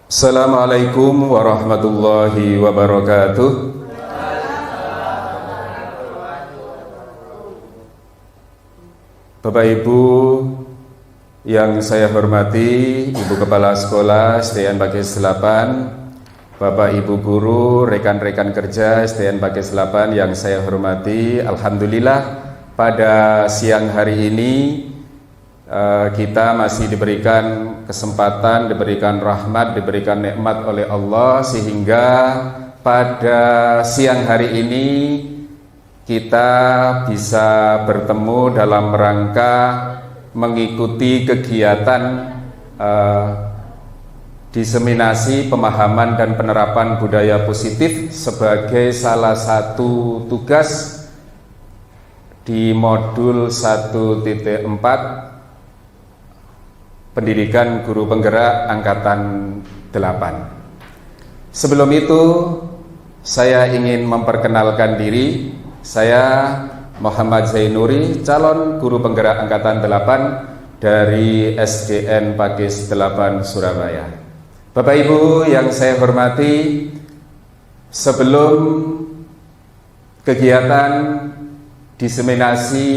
Assalamualaikum warahmatullahi wabarakatuh. Bapak Ibu yang saya hormati, Ibu Kepala Sekolah SDN Pakis 8, Bapak Ibu Guru, rekan-rekan kerja SDN Pakis 8 yang saya hormati, alhamdulillah pada siang hari ini kita masih diberikan kesempatan, diberikan rahmat, diberikan nikmat oleh Allah, sehingga pada siang hari ini kita bisa bertemu dalam rangka mengikuti kegiatan diseminasi pemahaman dan penerapan budaya positif sebagai salah satu tugas di modul 1.4 Pendidikan Guru Penggerak Angkatan 8. Sebelum itu, saya ingin memperkenalkan diri. Saya Muhammad Zainuri, calon Guru Penggerak Angkatan 8 dari SDN Pakis 8 Surabaya. Bapak Ibu yang saya hormati, sebelum kegiatan diseminasi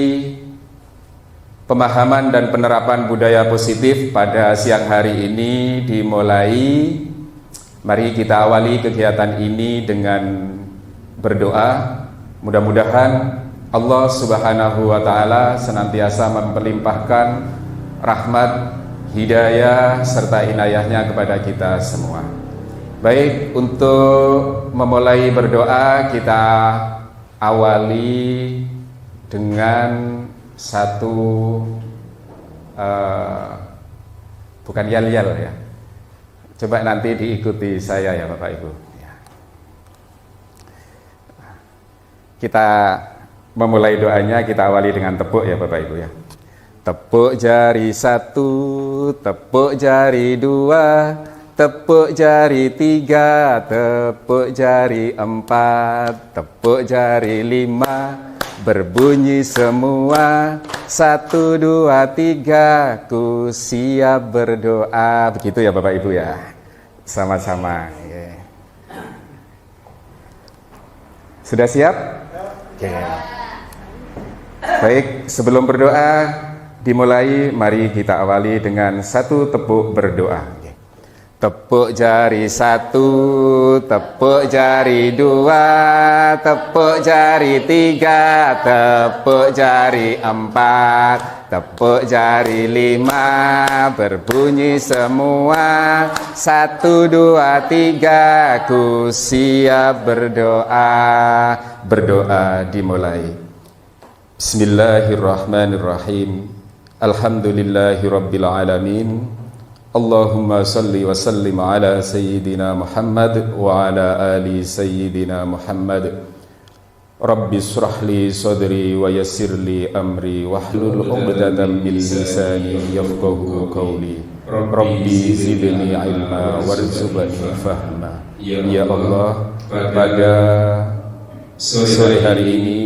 pemahaman dan penerapan budaya positif pada siang hari ini dimulai, mari kita awali kegiatan ini dengan berdoa. Mudah-mudahan Allah Subhanahu wa Ta'ala senantiasa memperlimpahkan rahmat, hidayah serta inayahnya kepada kita semua. Baik, untuk memulai berdoa kita awali dengan satu bukan yal-yal ya. Coba nanti diikuti saya ya Bapak Ibu ya. Kita memulai doanya, kita awali dengan tepuk ya Bapak Ibu ya. Tepuk jari 1, tepuk jari 2, tepuk jari 3, tepuk jari 4, tepuk jari 5. Berbunyi semua, 1, 2, 3, ku siap berdoa. Begitu ya Bapak Ibu ya. Sama-sama. Sudah siap? Oke. Baik, sebelum berdoa dimulai, mari kita awali dengan satu tepuk berdoa. Tepuk jari 1, tepuk jari 2, tepuk jari 3, tepuk jari 4, tepuk jari 5, berbunyi semua, 1, 2, 3, ku siap berdoa. Berdoa dimulai. Bismillahirrahmanirrahim. Alhamdulillahirabbil alamin. Allahumma salli wa sallim ala Sayyidina Muhammad wa ala ali Sayyidina Muhammad. Rabbi shrah li sadri wa yassir li amri wahlul 'uqdatam min lisani yafqahu qawli. Rabbi zidni ilma warzuqni fahma. Ya Allah, pada sore hari ini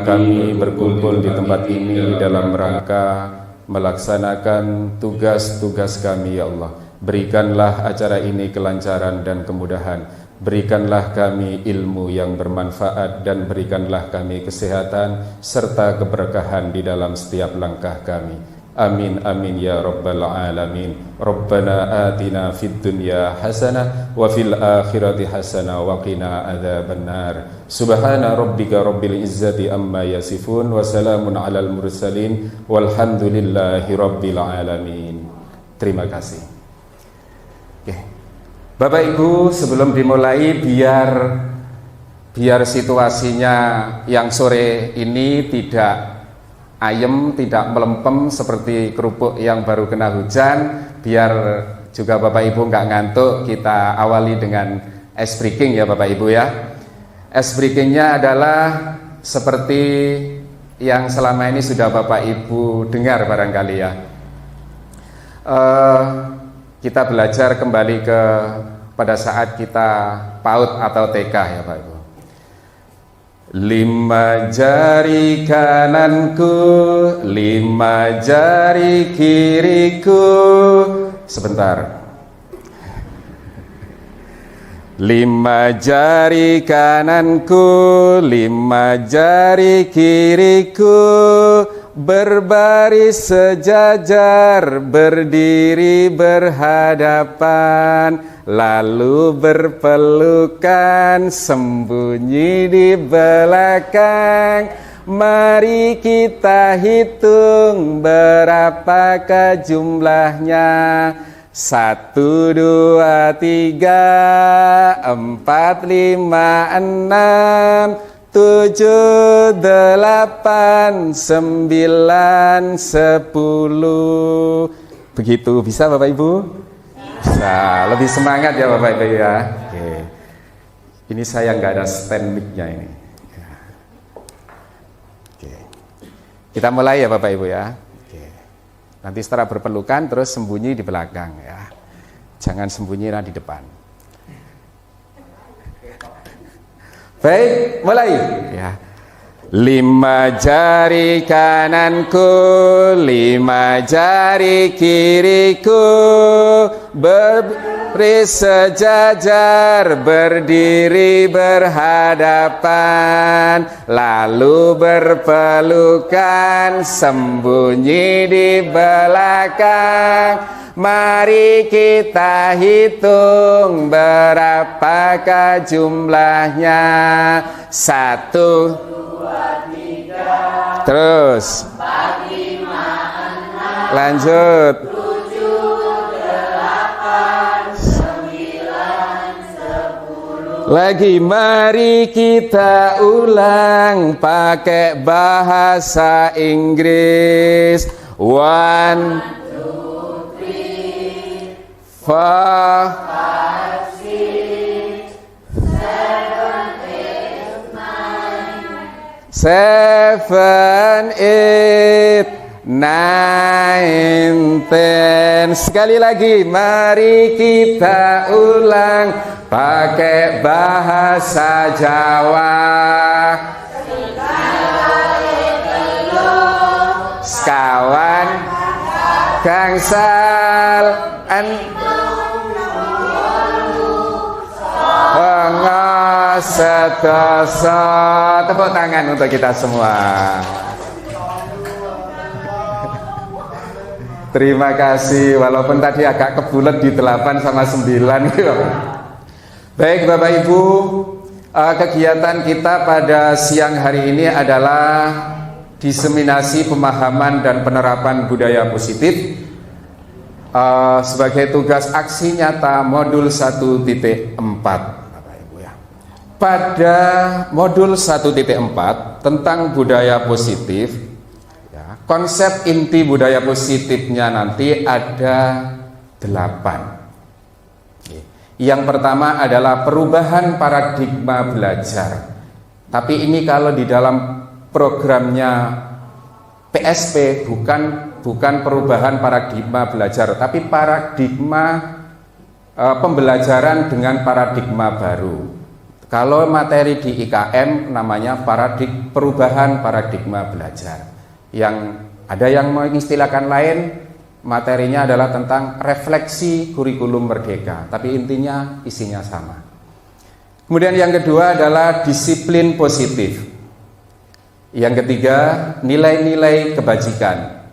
kami berkumpul di tempat ini dalam rangka melaksanakan tugas-tugas kami, ya Allah. Berikanlah acara ini kelancaran dan kemudahan. Berikanlah kami ilmu yang bermanfaat dan berikanlah kami kesehatan serta keberkahan di dalam setiap langkah kami. Amin amin ya rabbal alamin. Rabbana atina fid dunya hasanah wa fil akhirati hasanah wa qina adzabannar. Subhana rabbika rabbil izzati amma yasifun wa salamun alal mursalin walhamdulillahi rabbil alamin. Terima kasih. Oke. Bapak Ibu, sebelum dimulai biar situasinya yang sore ini tidak ayem, tidak melempem seperti kerupuk yang baru kena hujan, biar juga Bapak Ibu nggak ngantuk, kita awali dengan ice breaking ya Bapak Ibu ya. Ice breakingnya adalah seperti yang selama ini sudah Bapak Ibu dengar barangkali ya. Kita belajar kembali pada saat kita PAUD atau TK ya Bapak Ibu. 5 jari kananku, 5 jari kiriku. Sebentar. Lima jari kananku, lima jari kiriku, berbaris sejajar, berdiri berhadapan, lalu berpelukan, sembunyi di belakang. Mari kita hitung berapakah jumlahnya. 1, 2, 3, 4, 5, 6, 7, 8, 9, 10. Begitu, bisa Bapak Ibu? Bisa, lebih semangat ya Bapak Ibu ya. Oke. Ini saya nggak ada stand mic-nya ini. Oke. Kita mulai ya Bapak Ibu ya. Oke. Nanti setelah berpelukan terus sembunyi di belakang ya. Jangan sembunyi di depan. Baik, mulai ya. 5 jari kananku, 5 jari kiriku, berbaris sejajar, berdiri berhadapan, lalu berpelukan, sembunyi di belakang. Mari kita hitung berapakah jumlahnya. 1, 2, 3, terus 4, 5, 6, lanjut 7, 8, 9, 10. Lagi mari kita ulang pakai bahasa Inggris. 1, 4, 5, 6, 7, 8, 9, 10. Sekali lagi, mari kita ulang pakai bahasa Jawa. Sekawan gangsal sedoso. Tepuk tangan untuk kita semua. Terima kasih, walaupun tadi agak kebulet di 8 sama 9 gitu. Baik Bapak Ibu, kegiatan kita pada siang hari ini adalah diseminasi pemahaman dan penerapan budaya positif sebagai tugas aksi nyata modul 1.4. Bapak Ibu ya. Pada modul 1.4 tentang budaya positif, konsep inti budaya positifnya nanti ada 8. Yang pertama adalah perubahan paradigma belajar. Tapi ini kalau di dalam programnya PSP bukan perubahan paradigma belajar, tapi paradigma pembelajaran dengan paradigma baru. Kalau materi di IKM namanya perubahan paradigma belajar. Yang ada yang mengistilahkan lain, materinya adalah tentang refleksi kurikulum merdeka, tapi intinya isinya sama. Kemudian yang kedua adalah disiplin positif. Yang ketiga, nilai-nilai kebajikan.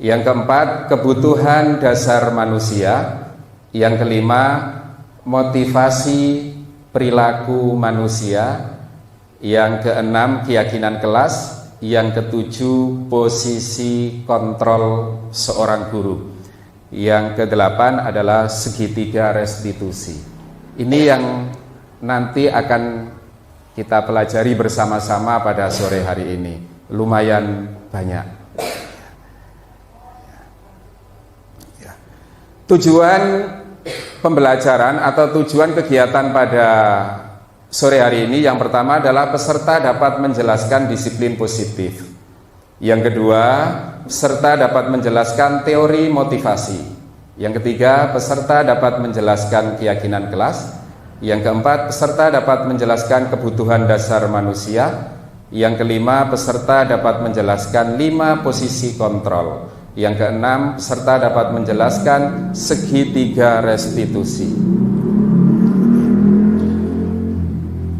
Yang keempat, kebutuhan dasar manusia. Yang kelima, motivasi perilaku manusia. Yang keenam, keyakinan kelas. Yang ketujuh, posisi kontrol seorang guru. Yang kedelapan adalah segitiga restitusi. Ini yang nanti akan kita pelajari bersama-sama pada sore hari ini. Lumayan banyak. Tujuan pembelajaran atau tujuan kegiatan pada sore hari ini, yang pertama adalah peserta dapat menjelaskan disiplin positif. Yang kedua, peserta dapat menjelaskan teori motivasi. Yang ketiga, peserta dapat menjelaskan keyakinan kelas. Yang keempat, peserta dapat menjelaskan kebutuhan dasar manusia. Yang kelima, peserta dapat menjelaskan 5 posisi kontrol. Yang keenam, peserta dapat menjelaskan segitiga restitusi.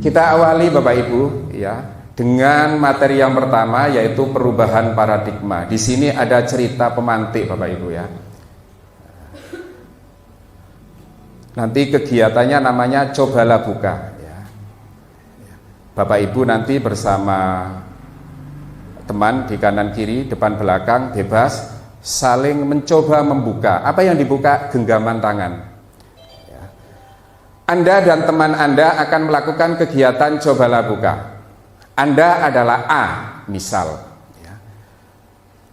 Kita awali Bapak Ibu ya dengan materi yang pertama, yaitu perubahan paradigma. Di sini ada cerita pemantik Bapak Ibu ya. Nanti kegiatannya namanya cobalah buka ya. Bapak Ibu nanti bersama teman di kanan kiri, depan belakang, bebas saling mencoba membuka. Apa yang dibuka? Genggaman tangan. Anda dan teman Anda akan melakukan kegiatan cobalah buka. Anda adalah A, misal.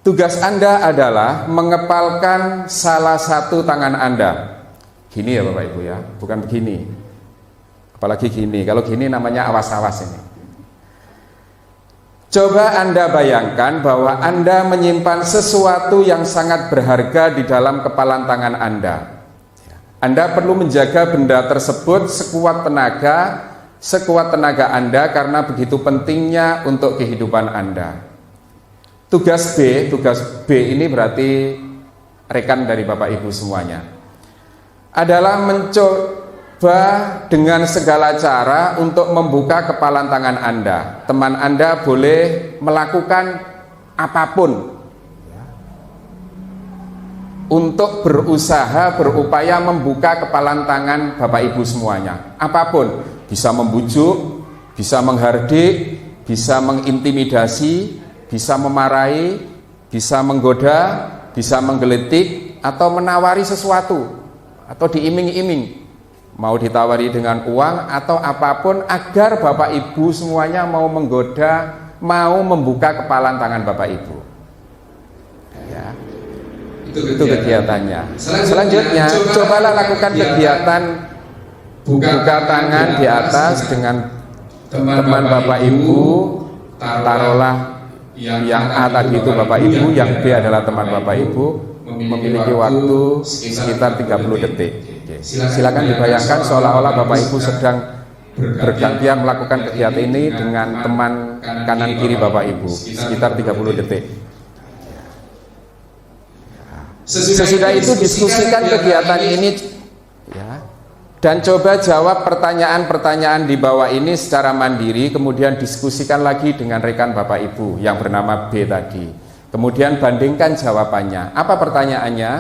Tugas Anda adalah mengepalkan salah satu tangan Anda. Gini ya Bapak Ibu ya, bukan begini. Apalagi gini, kalau gini namanya awas-awas ini. Coba Anda bayangkan bahwa Anda menyimpan sesuatu yang sangat berharga di dalam kepalan tangan Anda. Anda perlu menjaga benda tersebut sekuat tenaga Anda karena begitu pentingnya untuk kehidupan Anda. Tugas B ini berarti rekan dari Bapak Ibu semuanya, adalah mencoba dengan segala cara untuk membuka kepalan tangan Anda. Teman Anda boleh melakukan apapun untuk berusaha, berupaya membuka kepalan tangan Bapak Ibu semuanya. Apapun, bisa membujuk, bisa menghardik, bisa mengintimidasi, bisa memarahi, bisa menggoda, bisa menggelitik, atau menawari sesuatu, atau diiming-iming. Mau ditawari dengan uang atau apapun agar Bapak Ibu semuanya mau menggoda, mau membuka kepalan tangan Bapak Ibu. Ya. Itu kegiatannya. Selanjutnya, cobalah lakukan kegiatan buka tangan di atas dengan teman Bapak Ibu. Taruhlah yang A tadi itu Bapak Ibu, yang B adalah teman Bapak Ibu, memiliki waktu sekitar 30 detik. Silakan dibayangkan seolah-olah Bapak Ibu sedang bergantian melakukan kegiatan ini dengan teman kanan kiri Bapak Ibu, sekitar 30 detik. Sesudah itu diskusikan kegiatan ini ya, dan coba jawab pertanyaan-pertanyaan di bawah ini secara mandiri, kemudian diskusikan lagi dengan rekan Bapak Ibu yang bernama B tadi. Kemudian bandingkan jawabannya. Apa pertanyaannya?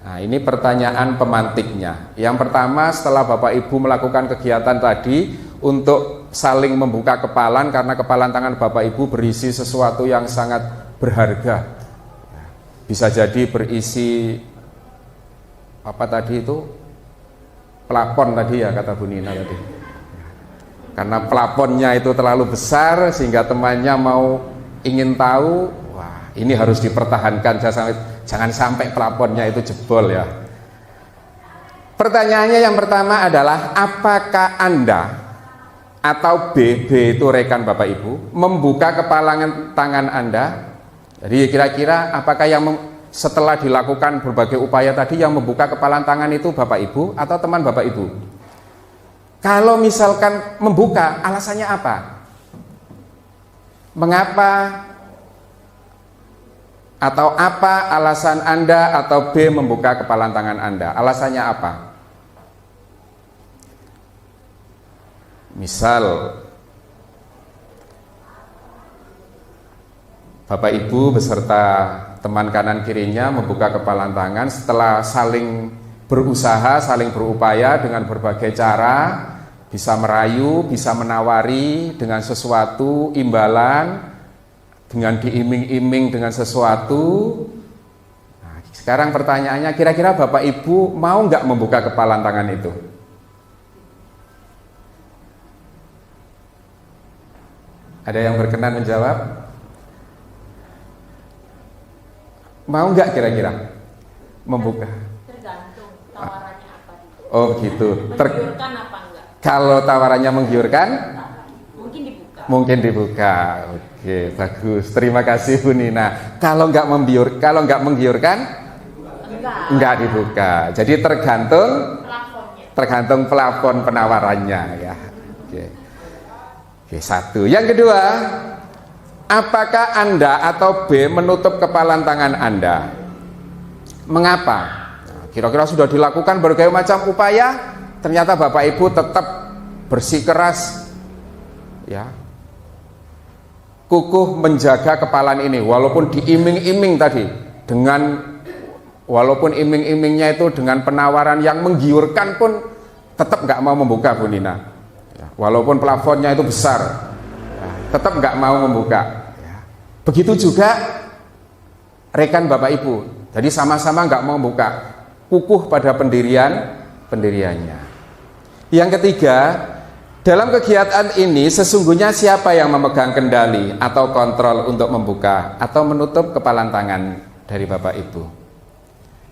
Nah, ini pertanyaan pemantiknya. Yang pertama, setelah Bapak Ibu melakukan kegiatan tadi untuk saling membuka kepalan, karena kepalan tangan Bapak Ibu berisi sesuatu yang sangat berharga. Bisa jadi berisi apa tadi itu, plafon tadi ya, kata Bu Nina tadi. Karena plafonnya itu terlalu besar sehingga temannya mau ingin tahu, wah ini harus dipertahankan, jangan sampai plafonnya itu jebol ya. Pertanyaannya yang pertama adalah, apakah Anda atau B itu rekan Bapak Ibu, membuka kepalan tangan Anda? Jadi kira-kira apakah yang setelah dilakukan berbagai upaya tadi yang membuka kepalan tangan itu Bapak Ibu atau teman Bapak Ibu? Kalau misalkan membuka, alasannya apa? Mengapa? Atau apa alasan Anda atau B membuka kepalan tangan Anda? Alasannya apa? Misal Bapak Ibu beserta teman kanan kirinya membuka kepalan tangan setelah saling berusaha, saling berupaya dengan berbagai cara, bisa merayu, bisa menawari dengan sesuatu imbalan, dengan diiming-iming dengan sesuatu. Nah, sekarang pertanyaannya, kira-kira Bapak Ibu mau nggak membuka kepalan tangan itu? Ada yang berkenan menjawab? Mau nggak kira-kira membuka? Tergantung tawarannya apa. Oh gitu. Menggiurkan apa enggak? Kalau tawarannya menggiurkan, mungkin dibuka. Mungkin dibuka. Oke, bagus. Terima kasih Bu Nina. Kalau nggak menggiurkan, enggak dibuka. Jadi tergantung plafon penawarannya ya. Oke. Oke, satu. Yang kedua, apakah Anda atau B menutup kepalan tangan Anda? Mengapa? Nah, kira-kira sudah dilakukan berbagai macam upaya, ternyata Bapak Ibu tetap bersikeras ya, kukuh menjaga kepalan ini, walaupun diiming-iming tadi dengan, walaupun iming-imingnya itu dengan penawaran yang menggiurkan pun tetap nggak mau membuka Bu Nina, ya, walaupun plafonnya itu besar, ya, tetap nggak mau membuka, ya. Begitu juga rekan Bapak Ibu, jadi sama-sama nggak mau membuka, kukuh pada pendiriannya. Yang ketiga, dalam kegiatan ini sesungguhnya siapa yang memegang kendali atau kontrol untuk membuka atau menutup kepalan tangan dari Bapak Ibu?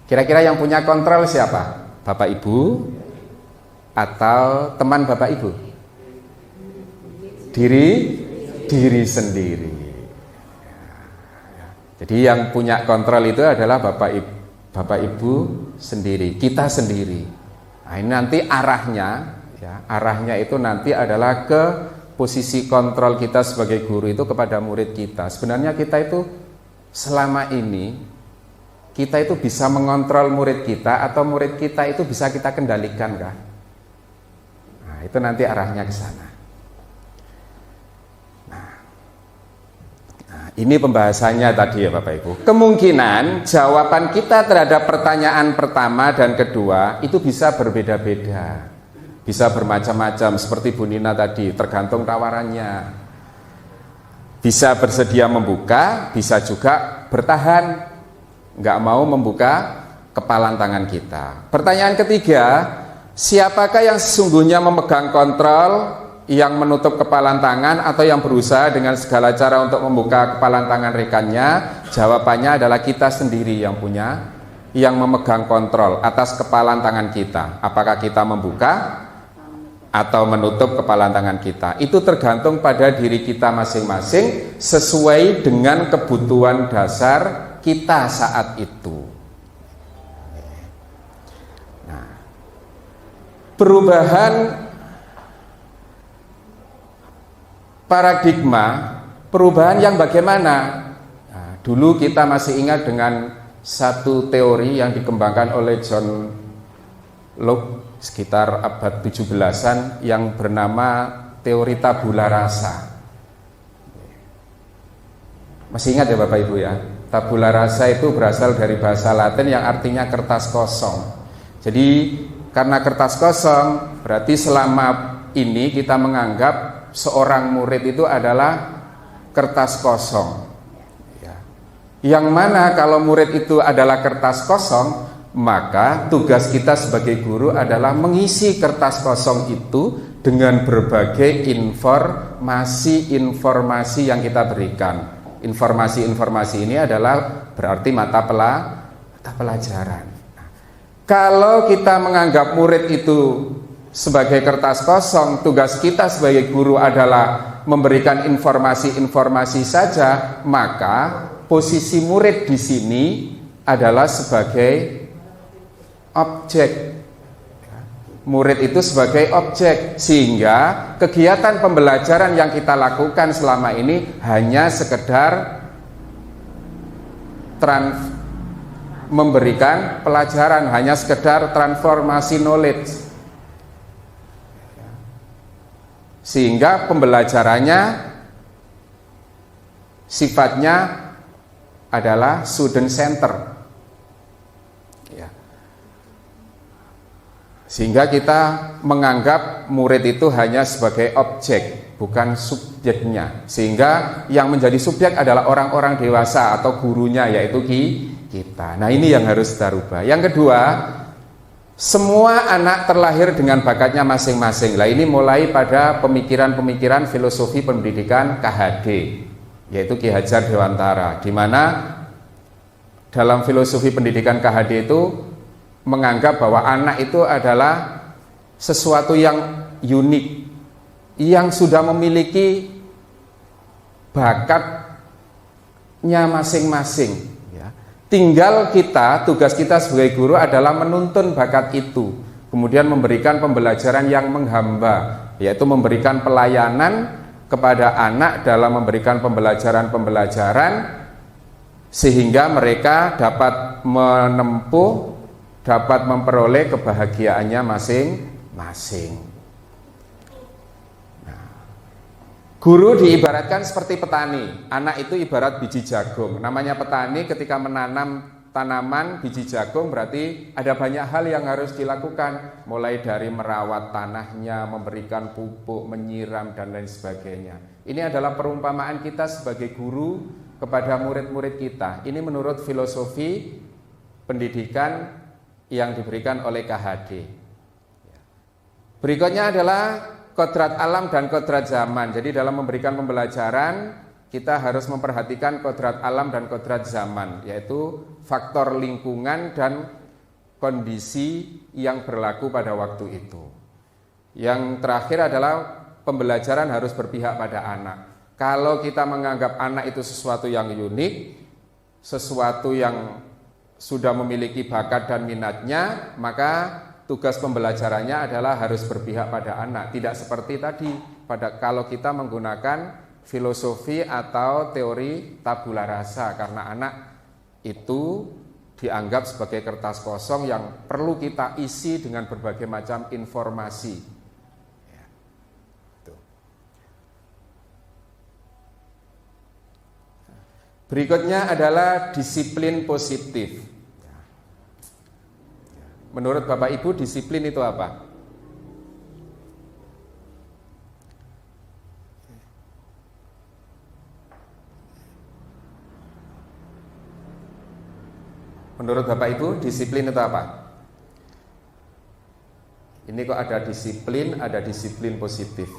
Kira-kira yang punya kontrol siapa? Bapak Ibu atau teman Bapak Ibu? Diri sendiri. Jadi yang punya kontrol itu adalah Bapak Ibu sendiri, kita sendiri. Nah, ini nanti arahnya, ya, arahnya itu nanti adalah ke posisi kontrol kita sebagai guru itu kepada murid kita. Sebenarnya kita itu selama ini kita itu bisa mengontrol murid kita atau murid kita itu bisa kita kendalikan, kah? Nah, itu nanti arahnya ke sana. Ini pembahasannya tadi ya Bapak Ibu. Kemungkinan jawaban kita terhadap pertanyaan pertama dan kedua itu bisa berbeda-beda, bisa bermacam-macam seperti Bu Nina tadi, tergantung tawarannya. Bisa bersedia membuka, bisa juga bertahan, nggak mau membuka kepalan tangan kita. Pertanyaan ketiga, siapakah yang sesungguhnya memegang kontrol, yang menutup kepalan tangan atau yang berusaha dengan segala cara untuk membuka kepalan tangan rekannya? Jawabannya adalah kita sendiri yang punya, yang memegang kontrol atas kepalan tangan kita. Apakah kita membuka atau menutup kepalan tangan kita? Itu tergantung pada diri kita masing-masing sesuai dengan kebutuhan dasar kita saat itu. Nah, perubahan paradigma, perubahan yang bagaimana? Nah, dulu kita masih ingat dengan satu teori yang dikembangkan oleh John Locke sekitar abad 17-an yang bernama teori tabula rasa. Masih ingat ya Bapak Ibu ya? Tabula rasa itu berasal dari bahasa Latin yang artinya kertas kosong. Jadi karena kertas kosong berarti selama ini kita menganggap seorang murid itu adalah kertas kosong, ya. Yang mana kalau murid itu adalah kertas kosong, maka tugas kita sebagai guru adalah mengisi kertas kosong itu dengan berbagai informasi yang kita berikan. Informasi ini adalah berarti mata pelajaran. Nah, kalau kita menganggap murid itu sebagai kertas kosong, tugas kita sebagai guru adalah memberikan informasi saja, maka posisi murid di sini adalah sebagai objek. Murid itu sebagai objek, sehingga kegiatan pembelajaran yang kita lakukan selama ini hanya sekedar memberikan pelajaran, hanya sekedar transformasi knowledge. Sehingga pembelajarannya sifatnya adalah student center, ya. Sehingga kita menganggap murid itu hanya sebagai objek, bukan subjeknya. Sehingga yang menjadi subjek adalah orang-orang dewasa atau gurunya, yaitu kita. Nah, ini yang harus kita rubah. Yang kedua, semua anak terlahir dengan bakatnya masing-masing. Lah ini mulai pada pemikiran-pemikiran filosofi pendidikan KHD, yaitu Ki Hajar Dewantara, di mana dalam filosofi pendidikan KHD itu menganggap bahwa anak itu adalah sesuatu yang unik, yang sudah memiliki bakatnya masing-masing. Tinggal kita, tugas kita sebagai guru adalah menuntun bakat itu, kemudian memberikan pembelajaran yang menghamba, yaitu memberikan pelayanan kepada anak dalam memberikan pembelajaran sehingga mereka dapat menempuh, dapat memperoleh kebahagiaannya masing-masing. Guru diibaratkan seperti petani. Anak itu ibarat biji jagung. Namanya petani ketika menanam tanaman biji jagung berarti ada banyak hal yang harus dilakukan. Mulai dari merawat tanahnya, memberikan pupuk, menyiram, dan lain sebagainya. Ini adalah perumpamaan kita sebagai guru kepada murid-murid kita. Ini menurut filosofi pendidikan yang diberikan oleh KHD. Berikutnya adalah kodrat alam dan kodrat zaman. Jadi dalam memberikan pembelajaran kita harus memperhatikan kodrat alam dan kodrat zaman, yaitu faktor lingkungan dan kondisi yang berlaku pada waktu itu. Yang terakhir adalah pembelajaran harus berpihak pada anak. Kalau kita menganggap anak itu sesuatu yang unik, sesuatu yang sudah memiliki bakat dan minatnya, maka tugas pembelajarannya adalah harus berpihak pada anak. Tidak seperti tadi kalau kita menggunakan filosofi atau teori tabula rasa, karena anak itu dianggap sebagai kertas kosong yang perlu kita isi dengan berbagai macam informasi. Berikutnya adalah disiplin positif. Menurut Bapak Ibu, disiplin itu apa? Menurut Bapak Ibu, disiplin itu apa? Ini kok ada disiplin positif.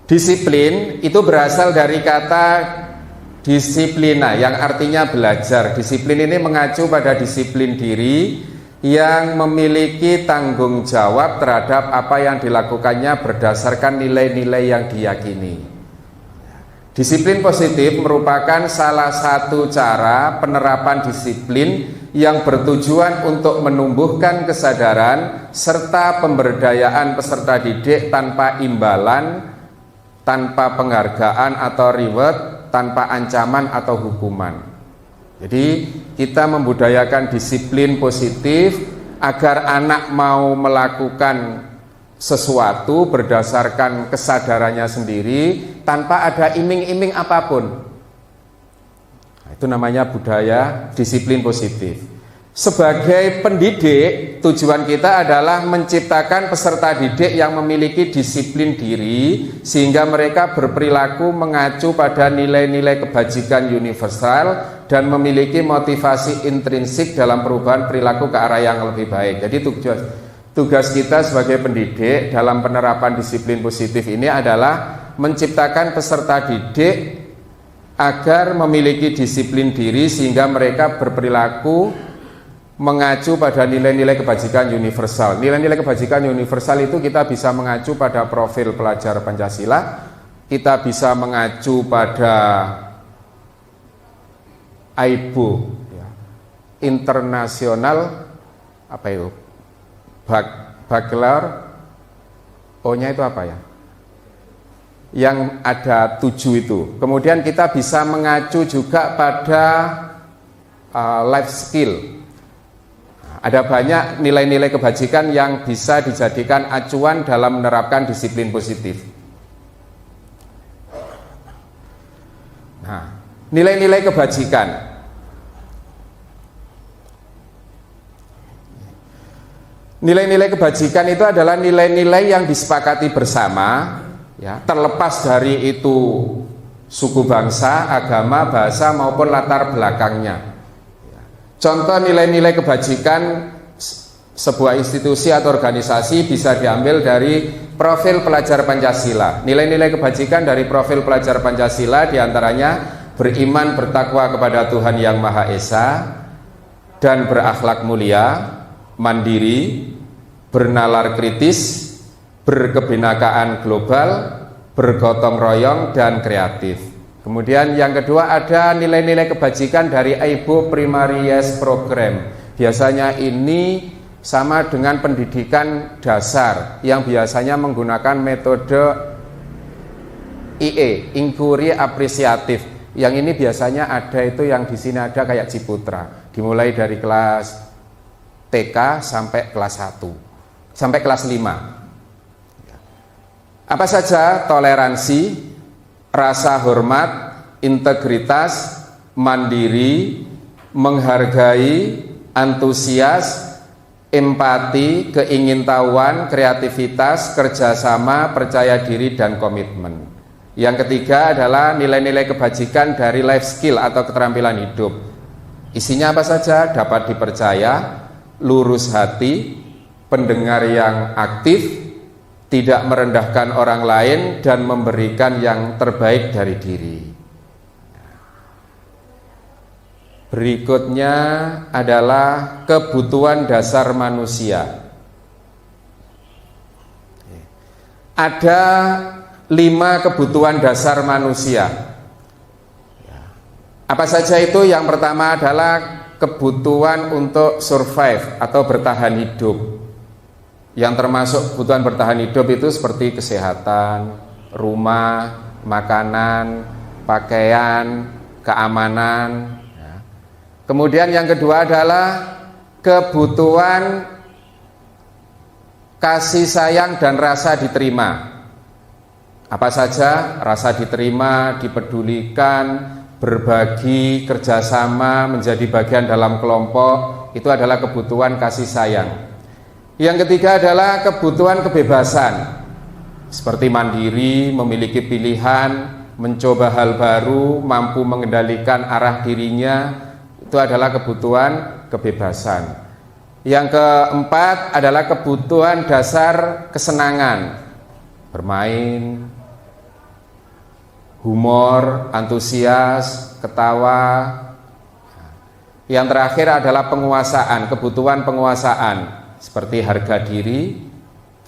Disiplin itu berasal dari kata disiplina yang artinya belajar. Disiplin ini mengacu pada disiplin diri yang memiliki tanggung jawab terhadap apa yang dilakukannya berdasarkan nilai-nilai yang diyakini. Disiplin positif merupakan salah satu cara penerapan disiplin yang bertujuan untuk menumbuhkan kesadaran serta pemberdayaan peserta didik tanpa imbalan, tanpa penghargaan atau reward, tanpa ancaman atau hukuman. Jadi kita membudayakan disiplin positif agar anak mau melakukan sesuatu berdasarkan kesadarannya sendiri tanpa ada iming-iming apapun. Itu namanya budaya disiplin positif. Sebagai pendidik, tujuan kita adalah menciptakan peserta didik yang memiliki disiplin diri sehingga mereka berperilaku mengacu pada nilai-nilai kebajikan universal dan memiliki motivasi intrinsik dalam perubahan perilaku ke arah yang lebih baik. Jadi tugas kita sebagai pendidik dalam penerapan disiplin positif ini adalah menciptakan peserta didik agar memiliki disiplin diri sehingga mereka berperilaku mengacu pada nilai-nilai kebajikan universal. Nilai-nilai kebajikan universal itu kita bisa mengacu pada profil pelajar Pancasila, kita bisa mengacu pada AIBO ya, internasional apa itu? Bachelor O-nya itu apa ya? Yang ada 7 itu. Kemudian kita bisa mengacu juga pada life skill. Ada banyak nilai-nilai kebajikan yang bisa dijadikan acuan dalam menerapkan disiplin positif. Nah, nilai-nilai kebajikan. Nilai-nilai kebajikan itu adalah nilai-nilai yang disepakati bersama, ya, terlepas dari itu suku bangsa, agama, bahasa maupun latar belakangnya. Contoh nilai-nilai kebajikan sebuah institusi atau organisasi bisa diambil dari profil pelajar Pancasila. Nilai-nilai kebajikan dari profil pelajar Pancasila diantaranya beriman bertakwa kepada Tuhan Yang Maha Esa dan berakhlak mulia, mandiri, bernalar kritis, berkebinekaan global, bergotong royong, dan kreatif. Kemudian yang kedua ada nilai-nilai kebajikan dari AIBO Primary Yes Program. Biasanya ini sama dengan pendidikan dasar yang biasanya menggunakan metode IE, inquiry apresiatif. Yang ini biasanya ada itu yang di sini ada kayak Ciputra, dimulai dari kelas TK sampai kelas 1, sampai kelas 5. Apa saja? Toleransi, rasa hormat, integritas, mandiri, menghargai, antusias, empati, keingintahuan, kreativitas, kerjasama, percaya diri, dan komitmen. Yang ketiga adalah nilai-nilai kebajikan dari life skill atau keterampilan hidup. Isinya apa saja? Dapat dipercaya, lurus hati, pendengar yang aktif, tidak merendahkan orang lain, dan memberikan yang terbaik dari diri. Berikutnya adalah kebutuhan dasar manusia. Ada 5 kebutuhan dasar manusia. Apa saja itu? Yang pertama adalah kebutuhan untuk survive atau bertahan hidup. Yang termasuk kebutuhan bertahan hidup itu seperti kesehatan, rumah, makanan, pakaian, keamanan. Kemudian yang kedua adalah kebutuhan kasih sayang dan rasa diterima. Apa saja? Rasa diterima, dipedulikan, berbagi, kerjasama, menjadi bagian dalam kelompok, itu adalah kebutuhan kasih sayang. Yang ketiga adalah kebutuhan kebebasan, seperti mandiri, memiliki pilihan, mencoba hal baru, mampu mengendalikan arah dirinya, itu adalah kebutuhan kebebasan. Yang keempat adalah kebutuhan dasar kesenangan, bermain, humor, antusias, ketawa. Yang terakhir adalah penguasaan, kebutuhan penguasaan, seperti harga diri,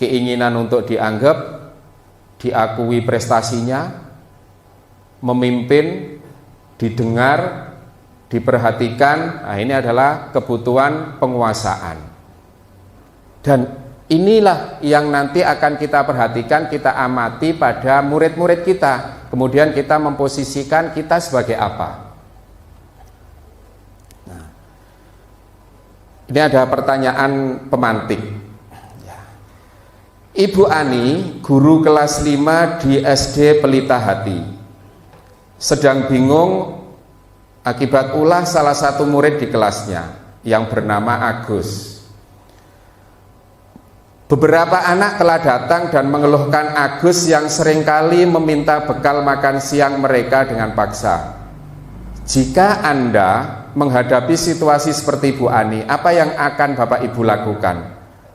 keinginan untuk dianggap, diakui prestasinya, memimpin, didengar, diperhatikan. Nah, ini adalah kebutuhan penguasaan. Dan inilah yang nanti akan kita perhatikan, kita amati pada murid-murid kita. Kemudian kita memposisikan kita sebagai apa. Nah, ini ada pertanyaan pemantik. Ibu Ani, guru kelas 5 di SD Pelita Hati, sedang bingung akibat ulah salah satu murid di kelasnya yang bernama Agus. Beberapa anak telah datang dan mengeluhkan Agus yang seringkali meminta bekal makan siang mereka dengan paksa. Jika Anda menghadapi situasi seperti Bu Ani, apa yang akan Bapak Ibu lakukan?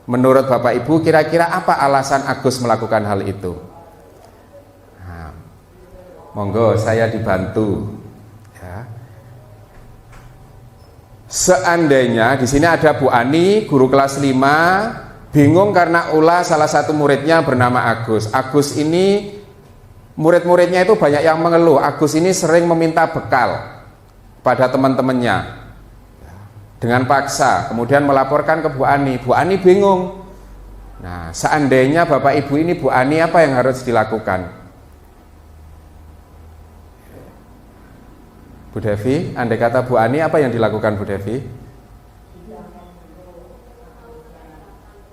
Menurut Bapak Ibu, kira-kira apa alasan Agus melakukan hal itu? Nah, monggo saya dibantu. Ya. Seandainya di sini ada Bu Ani, guru kelas 5, bingung karena ulah salah satu muridnya bernama Agus. Agus ini, murid-muridnya itu banyak yang mengeluh. Agus ini sering meminta bekal pada teman-temannya dengan paksa, kemudian melaporkan ke Bu Ani. Bu Ani bingung. Nah, seandainya Bapak Ibu ini Bu Ani, apa yang harus dilakukan? Bu Devi, andai kata Bu Ani, apa yang dilakukan Bu Devi?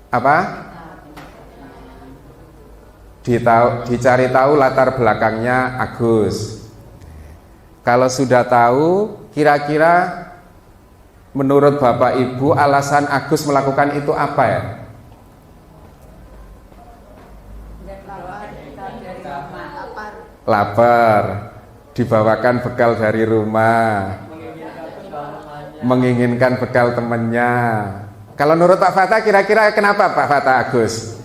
Apa? Dicari tahu latar belakangnya Agus. Kalau sudah tahu, kira-kira menurut Bapak Ibu alasan Agus melakukan itu apa ya? Lapar, dibawakan bekal dari rumah, menginginkan bekal temannya. Kalau menurut Pak Fatah, kira-kira kenapa Pak Fatah Agus?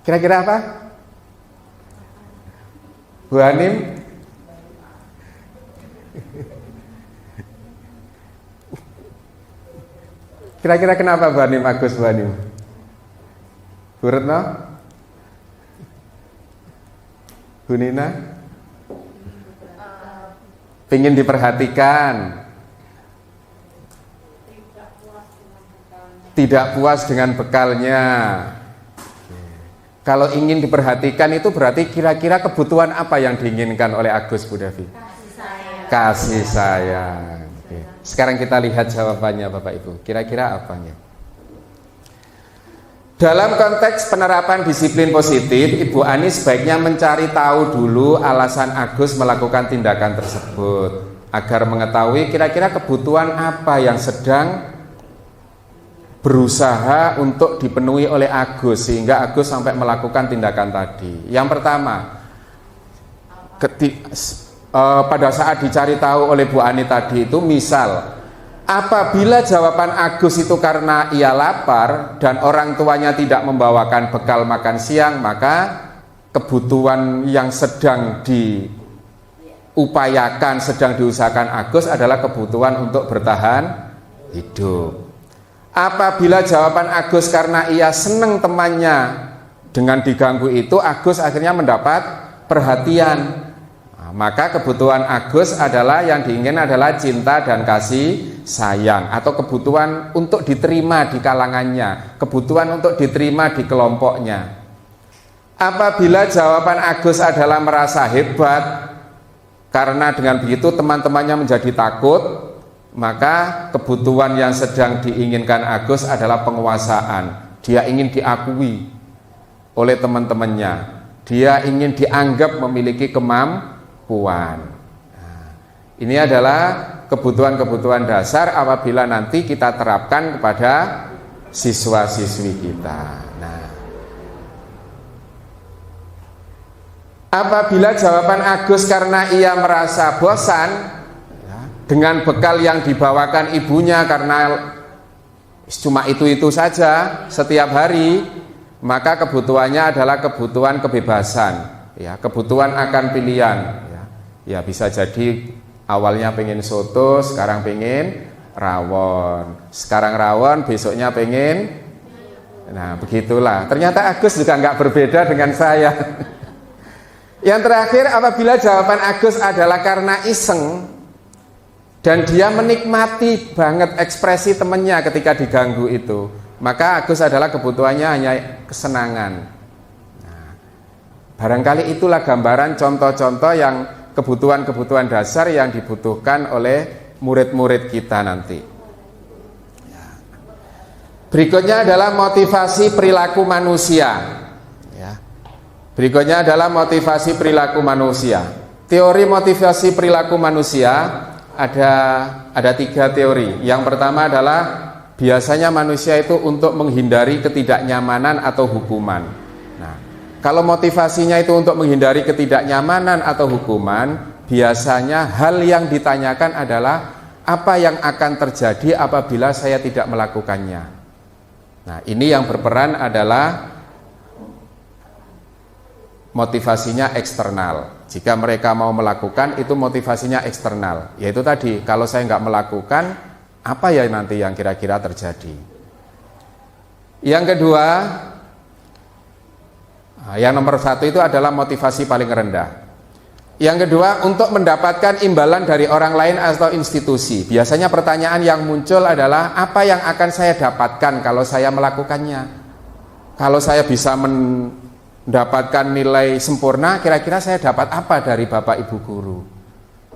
Kira-kira apa? Bu Hanim? Kira-kira kenapa Bu Hanim Agus, Bu Hanim? Bu Retno? Bu Nina? Pengen diperhatikan, tidak puas dengan bekalnya. Kalau ingin diperhatikan itu berarti kira-kira kebutuhan apa yang diinginkan oleh Agus, Bu Devi? Kasih sayang. Kasih sayang. Oke. Sekarang kita lihat jawabannya Bapak Ibu. Kira-kira apanya? Dalam konteks penerapan disiplin positif, Ibu Ani sebaiknya mencari tahu dulu alasan Agus melakukan tindakan tersebut, agar mengetahui kira-kira kebutuhan apa yang sedang berusaha untuk dipenuhi oleh Agus, sehingga Agus sampai melakukan tindakan tadi. Yang pertama, pada saat dicari tahu oleh Bu Ani tadi itu, misal apabila jawaban Agus itu karena ia lapar dan orang tuanya tidak membawakan bekal makan siang, maka kebutuhan yang sedang diupayakan, sedang diusahakan Agus adalah kebutuhan untuk bertahan hidup. Apabila jawaban Agus karena ia senang temannya dengan diganggu itu, Agus akhirnya mendapat perhatian. Maka kebutuhan Agus adalah yang diinginkan adalah cinta dan kasih sayang, atau kebutuhan untuk diterima di kalangannya, kebutuhan untuk diterima di kelompoknya. Apabila jawaban Agus adalah merasa hebat, karena dengan begitu teman-temannya menjadi takut, maka kebutuhan yang sedang diinginkan Agus adalah penguasaan. Dia ingin diakui oleh teman-temannya, dia ingin dianggap memiliki kemampuan. Ini adalah kebutuhan-kebutuhan dasar apabila nanti kita terapkan kepada siswa-siswi kita. Apabila jawaban Agus karena ia merasa bosan dengan bekal yang dibawakan ibunya, karena cuma itu saja setiap hari, maka kebutuhannya adalah kebutuhan kebebasan, kebutuhan akan pilihan. Ya bisa jadi awalnya pengen soto, sekarang pengen rawon, sekarang rawon, besoknya pengen. Nah begitulah. Ternyata Agus juga nggak berbeda dengan saya. Yang terakhir, apabila jawaban Agus adalah karena iseng dan dia menikmati banget ekspresi temannya ketika diganggu itu, maka Agus adalah kebutuhannya hanya kesenangan. Nah, barangkali itulah gambaran contoh-contoh yang kebutuhan-kebutuhan dasar yang dibutuhkan oleh murid-murid kita nanti. Berikutnya adalah motivasi perilaku manusia. Berikutnya adalah motivasi perilaku manusia. Teori motivasi perilaku manusia ada 3 teori. Yang pertama adalah biasanya manusia itu untuk menghindari ketidaknyamanan atau hukuman. Nah, kalau motivasinya itu untuk menghindari ketidaknyamanan atau hukuman, biasanya hal yang ditanyakan adalah apa yang akan terjadi apabila saya tidak melakukannya. Nah, ini yang berperan adalah motivasinya eksternal. Jika mereka mau melakukan, itu motivasinya eksternal, yaitu tadi, kalau saya nggak melakukan, apa ya nanti yang kira-kira terjadi. Yang kedua, yang nomor 1 itu adalah motivasi paling rendah. Yang kedua, untuk mendapatkan imbalan dari orang lain atau institusi. Biasanya pertanyaan yang muncul adalah, apa yang akan saya dapatkan kalau saya melakukannya? Kalau saya bisa mendapatkan nilai sempurna, kira-kira saya dapat apa dari Bapak Ibu guru?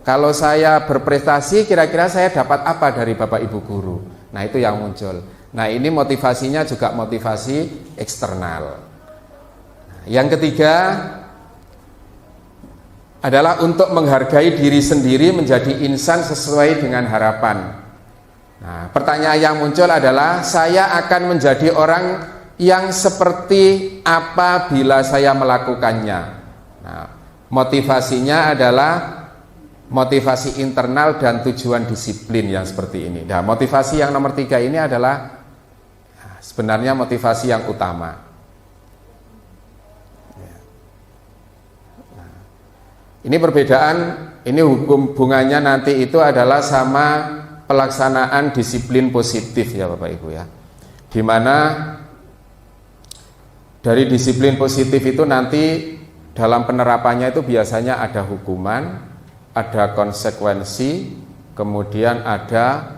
Kalau saya berprestasi, kira-kira saya dapat apa dari Bapak Ibu guru? Nah, itu yang muncul. Nah, ini motivasinya juga motivasi eksternal. Yang ketiga adalah untuk menghargai diri sendiri, menjadi insan sesuai dengan harapan. Nah, pertanyaan yang muncul adalah, saya akan menjadi orang yang seperti apa bila saya melakukannya. Nah, motivasinya adalah motivasi internal dan tujuan disiplin yang seperti ini. Nah, motivasi yang nomor 3 ini adalah sebenarnya motivasi yang utama. Nah, ini perbedaan, ini hubungannya nanti itu adalah sama pelaksanaan disiplin positif ya Bapak Ibu ya. Di mana dari disiplin positif itu nanti dalam penerapannya itu biasanya ada hukuman, ada konsekuensi, kemudian ada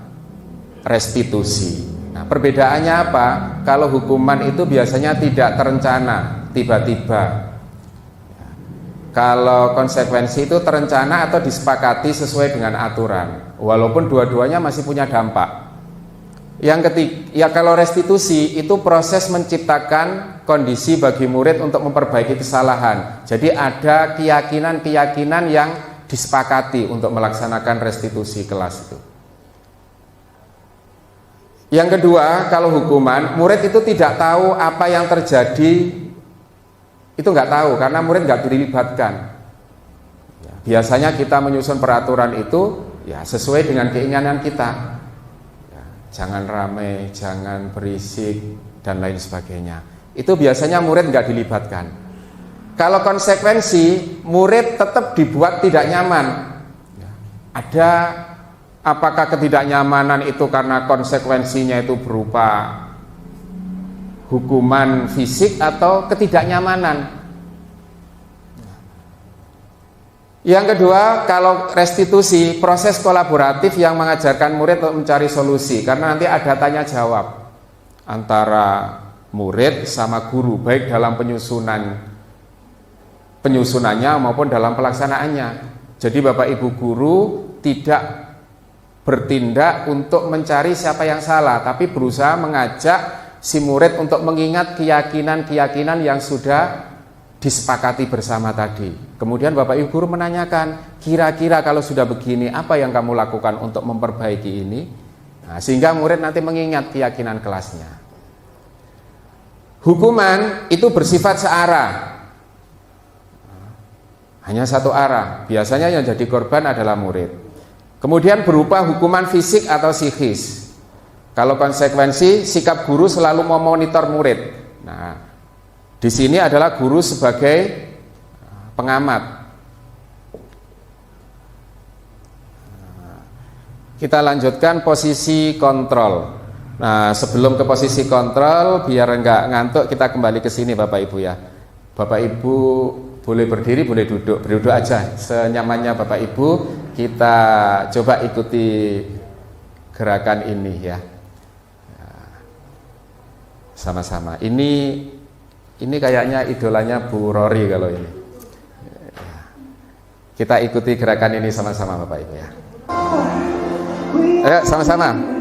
restitusi. Nah, perbedaannya apa? Kalau hukuman itu biasanya tidak terencana, tiba-tiba. Kalau konsekuensi itu terencana atau disepakati sesuai dengan aturan, walaupun dua-duanya masih punya dampak. Yang ketiga, ya kalau restitusi itu proses menciptakan kondisi bagi murid untuk memperbaiki kesalahan. Jadi ada keyakinan-keyakinan yang disepakati untuk melaksanakan restitusi kelas itu. Yang kedua, kalau hukuman, murid itu tidak tahu apa yang terjadi, itu nggak tahu karena murid nggak dilibatkan. Biasanya kita menyusun peraturan itu ya sesuai dengan keinginan kita. Jangan ramai, jangan berisik, dan lain sebagainya. Itu biasanya murid nggak dilibatkan. Kalau konsekuensi, murid tetap dibuat tidak nyaman. Ada apakah ketidaknyamanan itu karena konsekuensinya itu berupa hukuman fisik atau ketidaknyamanan? Yang kedua, kalau restitusi, proses kolaboratif yang mengajarkan murid untuk mencari solusi, karena nanti ada tanya jawab antara murid sama guru, baik dalam penyusunannya maupun dalam pelaksanaannya. Jadi Bapak Ibu guru tidak bertindak untuk mencari siapa yang salah, tapi berusaha mengajak si murid untuk mengingat keyakinan-keyakinan yang sudah disepakati bersama tadi. Kemudian Bapak Ibu guru menanyakan, kira-kira kalau sudah begini apa yang kamu lakukan untuk memperbaiki ini? Nah, sehingga murid nanti mengingat keyakinan kelasnya. Hukuman itu bersifat searah, hanya satu arah. Biasanya yang jadi korban adalah murid. Kemudian berupa hukuman fisik atau psikis. Kalau konsekuensi, sikap guru selalu memonitor murid. Nah, di sini adalah guru sebagai pengamat. Kita lanjutkan posisi kontrol. Nah, sebelum ke posisi kontrol, biar enggak ngantuk, kita kembali ke sini Bapak Ibu ya. Bapak Ibu boleh berdiri, boleh duduk, berduduk aja senyamannya Bapak Ibu. Kita coba ikuti gerakan ini ya. Sama-sama. Ini kayaknya idolanya Bu Rory kalau ini. Kita ikuti gerakan ini sama-sama Bapak Ibu ya. Ayo sama-sama.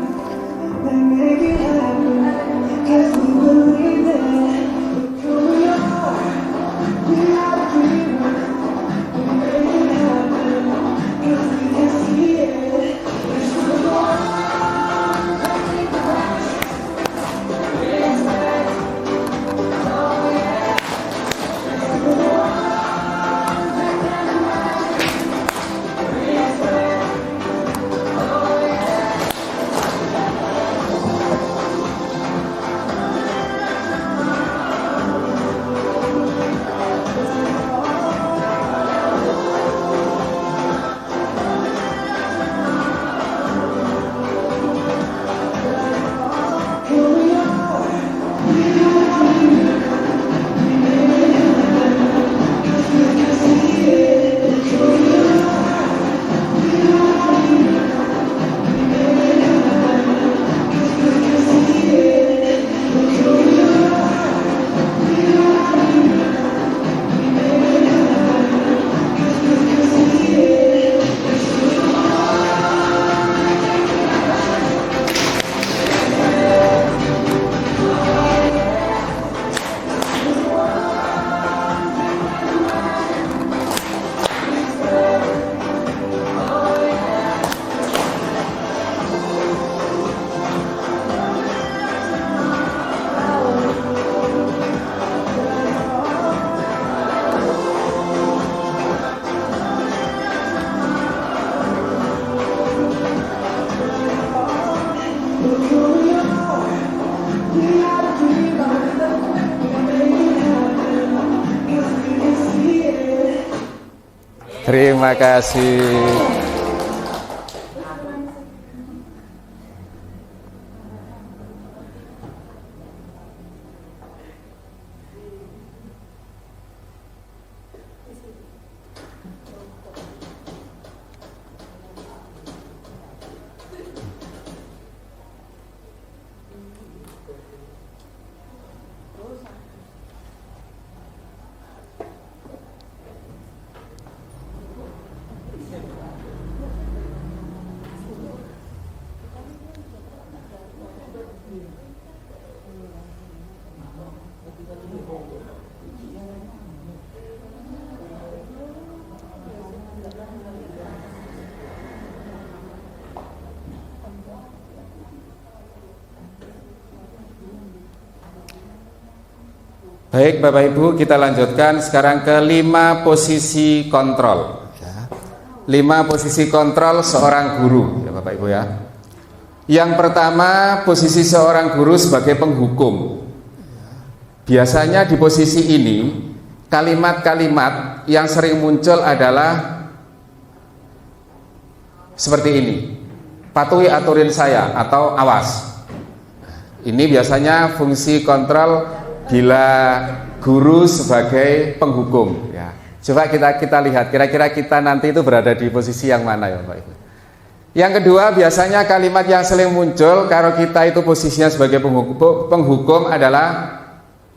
Terima kasih. Baik Bapak Ibu, kita lanjutkan sekarang ke 5 posisi kontrol ya. 5 posisi kontrol seorang guru ya Bapak Ibu ya. Yang pertama, posisi seorang guru sebagai penghukum. Biasanya di posisi ini kalimat-kalimat yang sering muncul adalah seperti ini: patuhi aturin saya, atau awas. Ini biasanya fungsi kontrol bila guru sebagai penghukum ya. Coba kita lihat kira-kira kita nanti itu berada di posisi yang mana ya Bapak Ibu. Yang kedua, biasanya kalimat yang sering muncul kalau kita itu posisinya sebagai penghukum adalah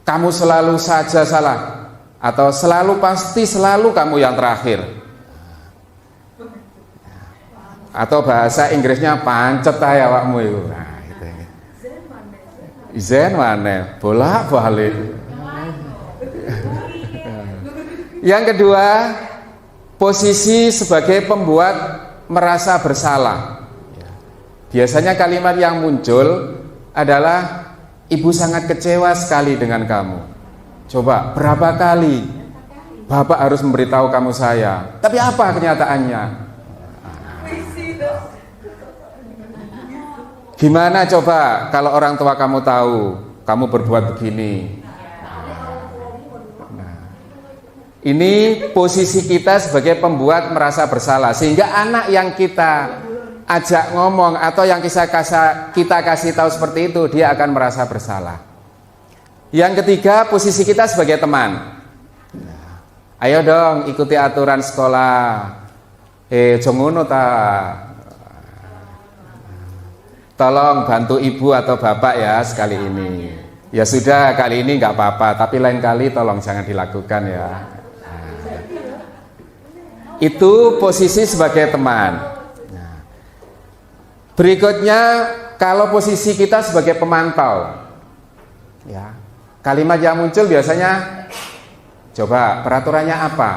kamu selalu saja salah, atau selalu pasti selalu kamu yang terakhir, atau bahasa Inggrisnya pancet ae awakmu itu. Nah, itu. Zen mana? Bolak-balik. Yang kedua, posisi sebagai pembuat merasa bersalah. Biasanya kalimat yang muncul adalah ibu sangat kecewa sekali dengan kamu. Coba berapa kali Bapak harus memberitahu kamu saya, tapi apa kenyataannya? Gimana coba kalau orang tua kamu tahu kamu berbuat begini? Nah, ini posisi kita sebagai pembuat merasa bersalah, sehingga anak yang kita ajak ngomong atau yang kita kasih tahu seperti itu, dia akan merasa bersalah. Yang ketiga, posisi kita sebagai teman. Ayo dong ikuti aturan sekolah. Jongono ta. Tolong bantu ibu atau bapak ya sekali ini. Ya sudah, kali ini nggak apa-apa, tapi lain kali tolong jangan dilakukan ya. Nah, itu posisi sebagai teman. Nah, berikutnya, kalau posisi kita sebagai pemantau, ya, kalimat yang muncul biasanya, coba peraturannya apa?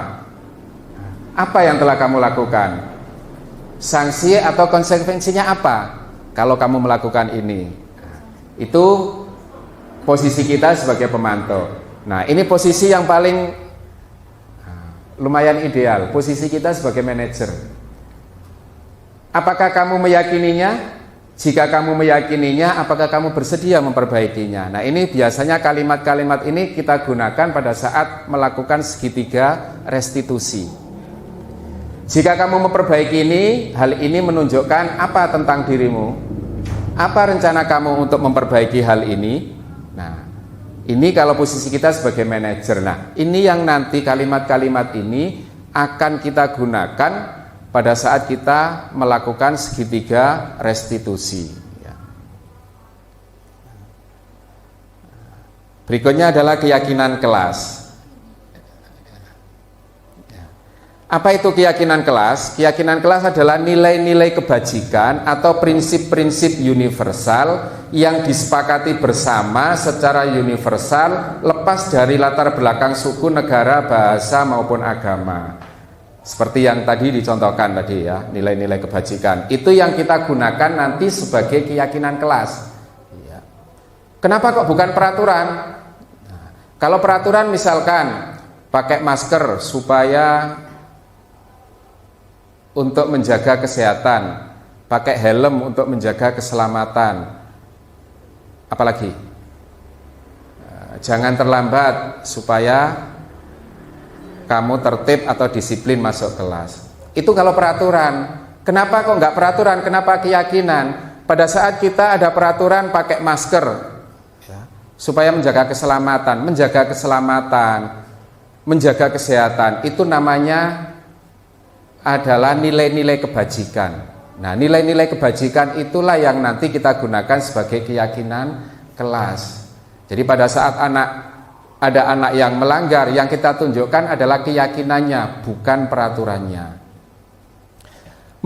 Apa yang telah kamu lakukan? Sanksi atau konsekuensinya apa kalau kamu melakukan ini? Itu posisi kita sebagai pemantau. Nah, ini posisi yang paling lumayan ideal, posisi kita sebagai manajer. Apakah kamu meyakininya? Jika kamu meyakininya, apakah kamu bersedia memperbaikinya? Nah, ini biasanya kalimat-kalimat ini kita gunakan pada saat melakukan segitiga restitusi. Jika kamu memperbaiki ini, hal ini menunjukkan apa tentang dirimu? Apa rencana kamu untuk memperbaiki hal ini? Nah, ini kalau posisi kita sebagai manajer. Nah, ini yang nanti kalimat-kalimat ini akan kita gunakan pada saat kita melakukan segitiga restitusi. Berikutnya adalah keyakinan kelas. Apa itu keyakinan kelas? Keyakinan kelas adalah nilai-nilai kebajikan atau prinsip-prinsip universal yang disepakati bersama secara universal lepas dari latar belakang suku, negara, bahasa maupun agama. Seperti yang tadi dicontohkan tadi ya, nilai-nilai kebajikan. Itu yang kita gunakan nanti sebagai keyakinan kelas. Kenapa kok bukan peraturan? Nah, kalau peraturan misalkan pakai masker supaya untuk menjaga kesehatan, pakai helm untuk menjaga keselamatan, apalagi jangan terlambat supaya kamu tertib atau disiplin masuk kelas. Itu kalau peraturan. Kenapa kok nggak peraturan? Kenapa keyakinan? Pada saat kita ada peraturan pakai masker supaya menjaga keselamatan, menjaga kesehatan, itu namanya adalah nilai-nilai kebajikan. Nah, nilai-nilai kebajikan itulah yang nanti kita gunakan sebagai keyakinan kelas. Jadi pada saat ada anak yang melanggar, yang kita tunjukkan adalah keyakinannya, bukan peraturannya.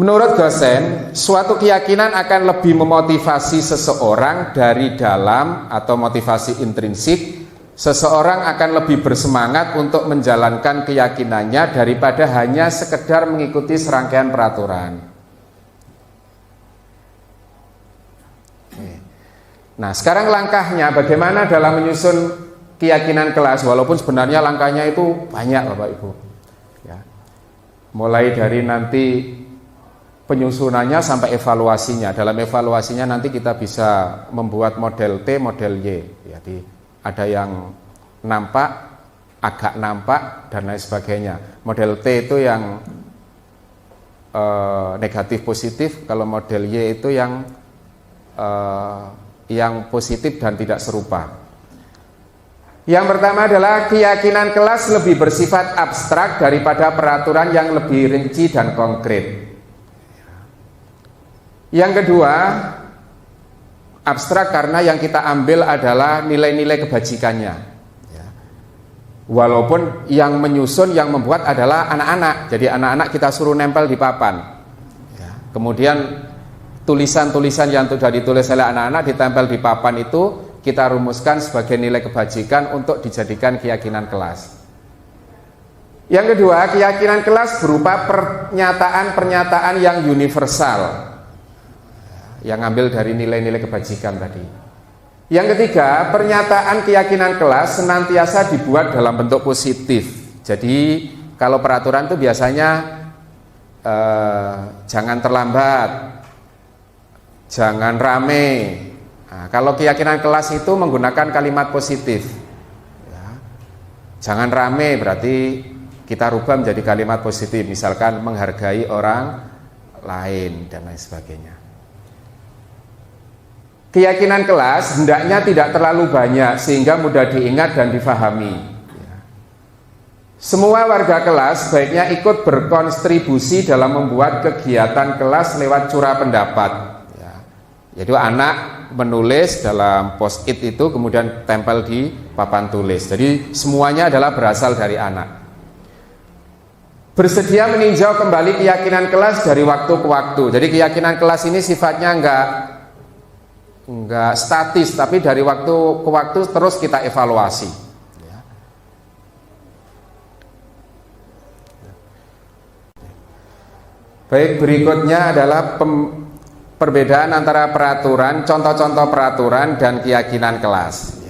Menurut dosen, suatu keyakinan akan lebih memotivasi seseorang dari dalam atau motivasi intrinsik. Seseorang akan lebih bersemangat untuk menjalankan keyakinannya daripada hanya sekedar mengikuti serangkaian peraturan. Nah, sekarang langkahnya bagaimana dalam menyusun keyakinan kelas, walaupun sebenarnya langkahnya itu banyak Bapak Ibu ya. Mulai dari nanti penyusunannya sampai evaluasinya. Dalam evaluasinya nanti kita bisa membuat model T, model Y. Jadi ada yang nampak, agak nampak, dan lain sebagainya. Model T itu yang negatif positif, kalau model Y itu yang positif dan tidak serupa. Yang pertama adalah keyakinan kelas lebih bersifat abstrak daripada peraturan yang lebih rinci dan konkret. Yang kedua, abstrak karena yang kita ambil adalah nilai-nilai kebajikannya. Walaupun yang menyusun, yang membuat adalah anak-anak. Jadi anak-anak kita suruh nempel di papan. Kemudian tulisan-tulisan yang sudah ditulis oleh anak-anak ditempel di papan itu kita rumuskan sebagai nilai kebajikan untuk dijadikan keyakinan kelas. Yang kedua, keyakinan kelas berupa pernyataan-pernyataan yang universal, yang ngambil dari nilai-nilai kebajikan tadi. Yang ketiga, pernyataan keyakinan kelas senantiasa dibuat dalam bentuk positif. Jadi kalau peraturan itu biasanya jangan terlambat, jangan rame. Nah, kalau keyakinan kelas itu menggunakan kalimat positif ya. Jangan rame berarti kita rubah menjadi kalimat positif, misalkan menghargai orang lain dan lain sebagainya. Keyakinan kelas hendaknya tidak terlalu banyak sehingga mudah diingat dan difahami ya. Semua warga kelas sebaiknya ikut berkontribusi dalam membuat kegiatan kelas lewat curah pendapat ya. Jadi anak menulis dalam post-it itu kemudian tempel di papan tulis. Jadi semuanya adalah berasal dari anak. Bersedia meninjau kembali keyakinan kelas dari waktu ke waktu. Jadi keyakinan kelas ini sifatnya enggak statis, tapi dari waktu ke waktu terus kita evaluasi. Baik, berikutnya adalah perbedaan antara peraturan, contoh-contoh peraturan dan keyakinan kelas.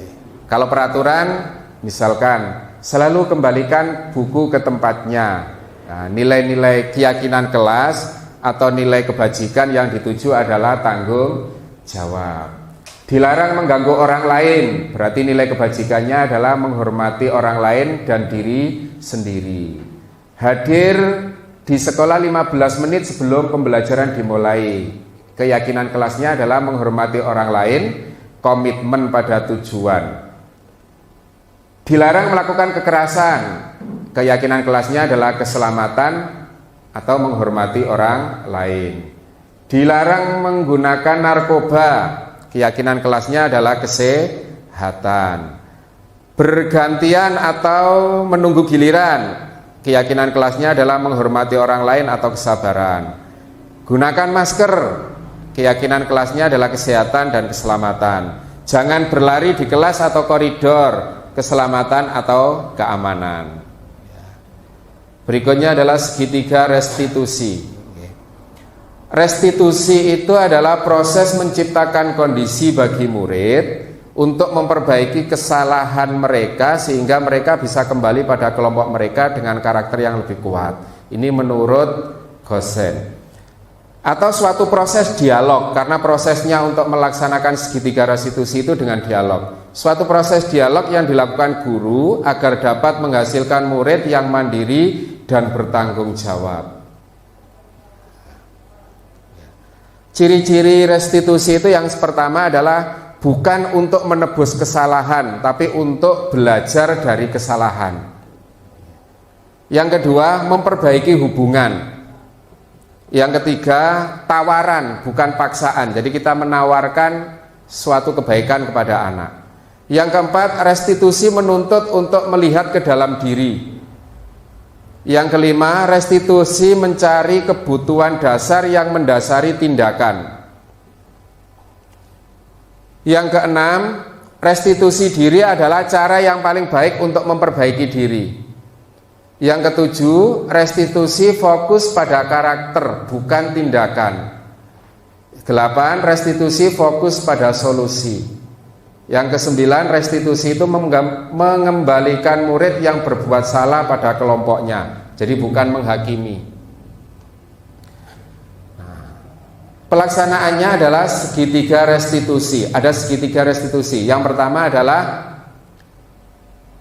Kalau peraturan, misalkan selalu kembalikan buku ke tempatnya. Nah, nilai-nilai keyakinan kelas atau nilai kebajikan yang dituju adalah tanggung jawab. Dilarang mengganggu orang lain, berarti nilai kebajikannya adalah menghormati orang lain dan diri sendiri. Hadir di sekolah 15 menit sebelum pembelajaran dimulai. Keyakinan kelasnya adalah menghormati orang lain, komitmen pada tujuan. Dilarang melakukan kekerasan. Keyakinan kelasnya adalah keselamatan atau menghormati orang lain. Dilarang menggunakan narkoba. Keyakinan kelasnya adalah kesehatan. Bergantian atau menunggu giliran. Keyakinan kelasnya adalah menghormati orang lain atau kesabaran. Gunakan masker. Keyakinan kelasnya adalah kesehatan dan keselamatan. Jangan berlari di kelas atau koridor, keselamatan atau keamanan. Berikutnya adalah segitiga restitusi. Restitusi itu adalah proses menciptakan kondisi bagi murid untuk memperbaiki kesalahan mereka sehingga mereka bisa kembali pada kelompok mereka dengan karakter yang lebih kuat. Ini menurut Gosen. Atau suatu proses dialog, karena prosesnya untuk melaksanakan segitiga restitusi itu dengan dialog. Suatu proses dialog yang dilakukan guru agar dapat menghasilkan murid yang mandiri dan bertanggung jawab. Ciri-ciri restitusi itu yang pertama adalah bukan untuk menebus kesalahan, tapi untuk belajar dari kesalahan. Yang kedua, memperbaiki hubungan. Yang ketiga, tawaran bukan paksaan. Jadi kita menawarkan suatu kebaikan kepada anak. Yang keempat, restitusi menuntut untuk melihat ke dalam diri. Yang kelima, restitusi mencari kebutuhan dasar yang mendasari tindakan. Yang keenam, restitusi diri adalah cara yang paling baik untuk memperbaiki diri. Yang ketujuh, restitusi fokus pada karakter, bukan tindakan. 8. Restitusi fokus pada solusi. Yang kesembilan, restitusi itu mengembalikan murid yang berbuat salah pada kelompoknya. Jadi bukan menghakimi. Pelaksanaannya adalah segitiga restitusi. Ada segitiga restitusi. Yang pertama adalah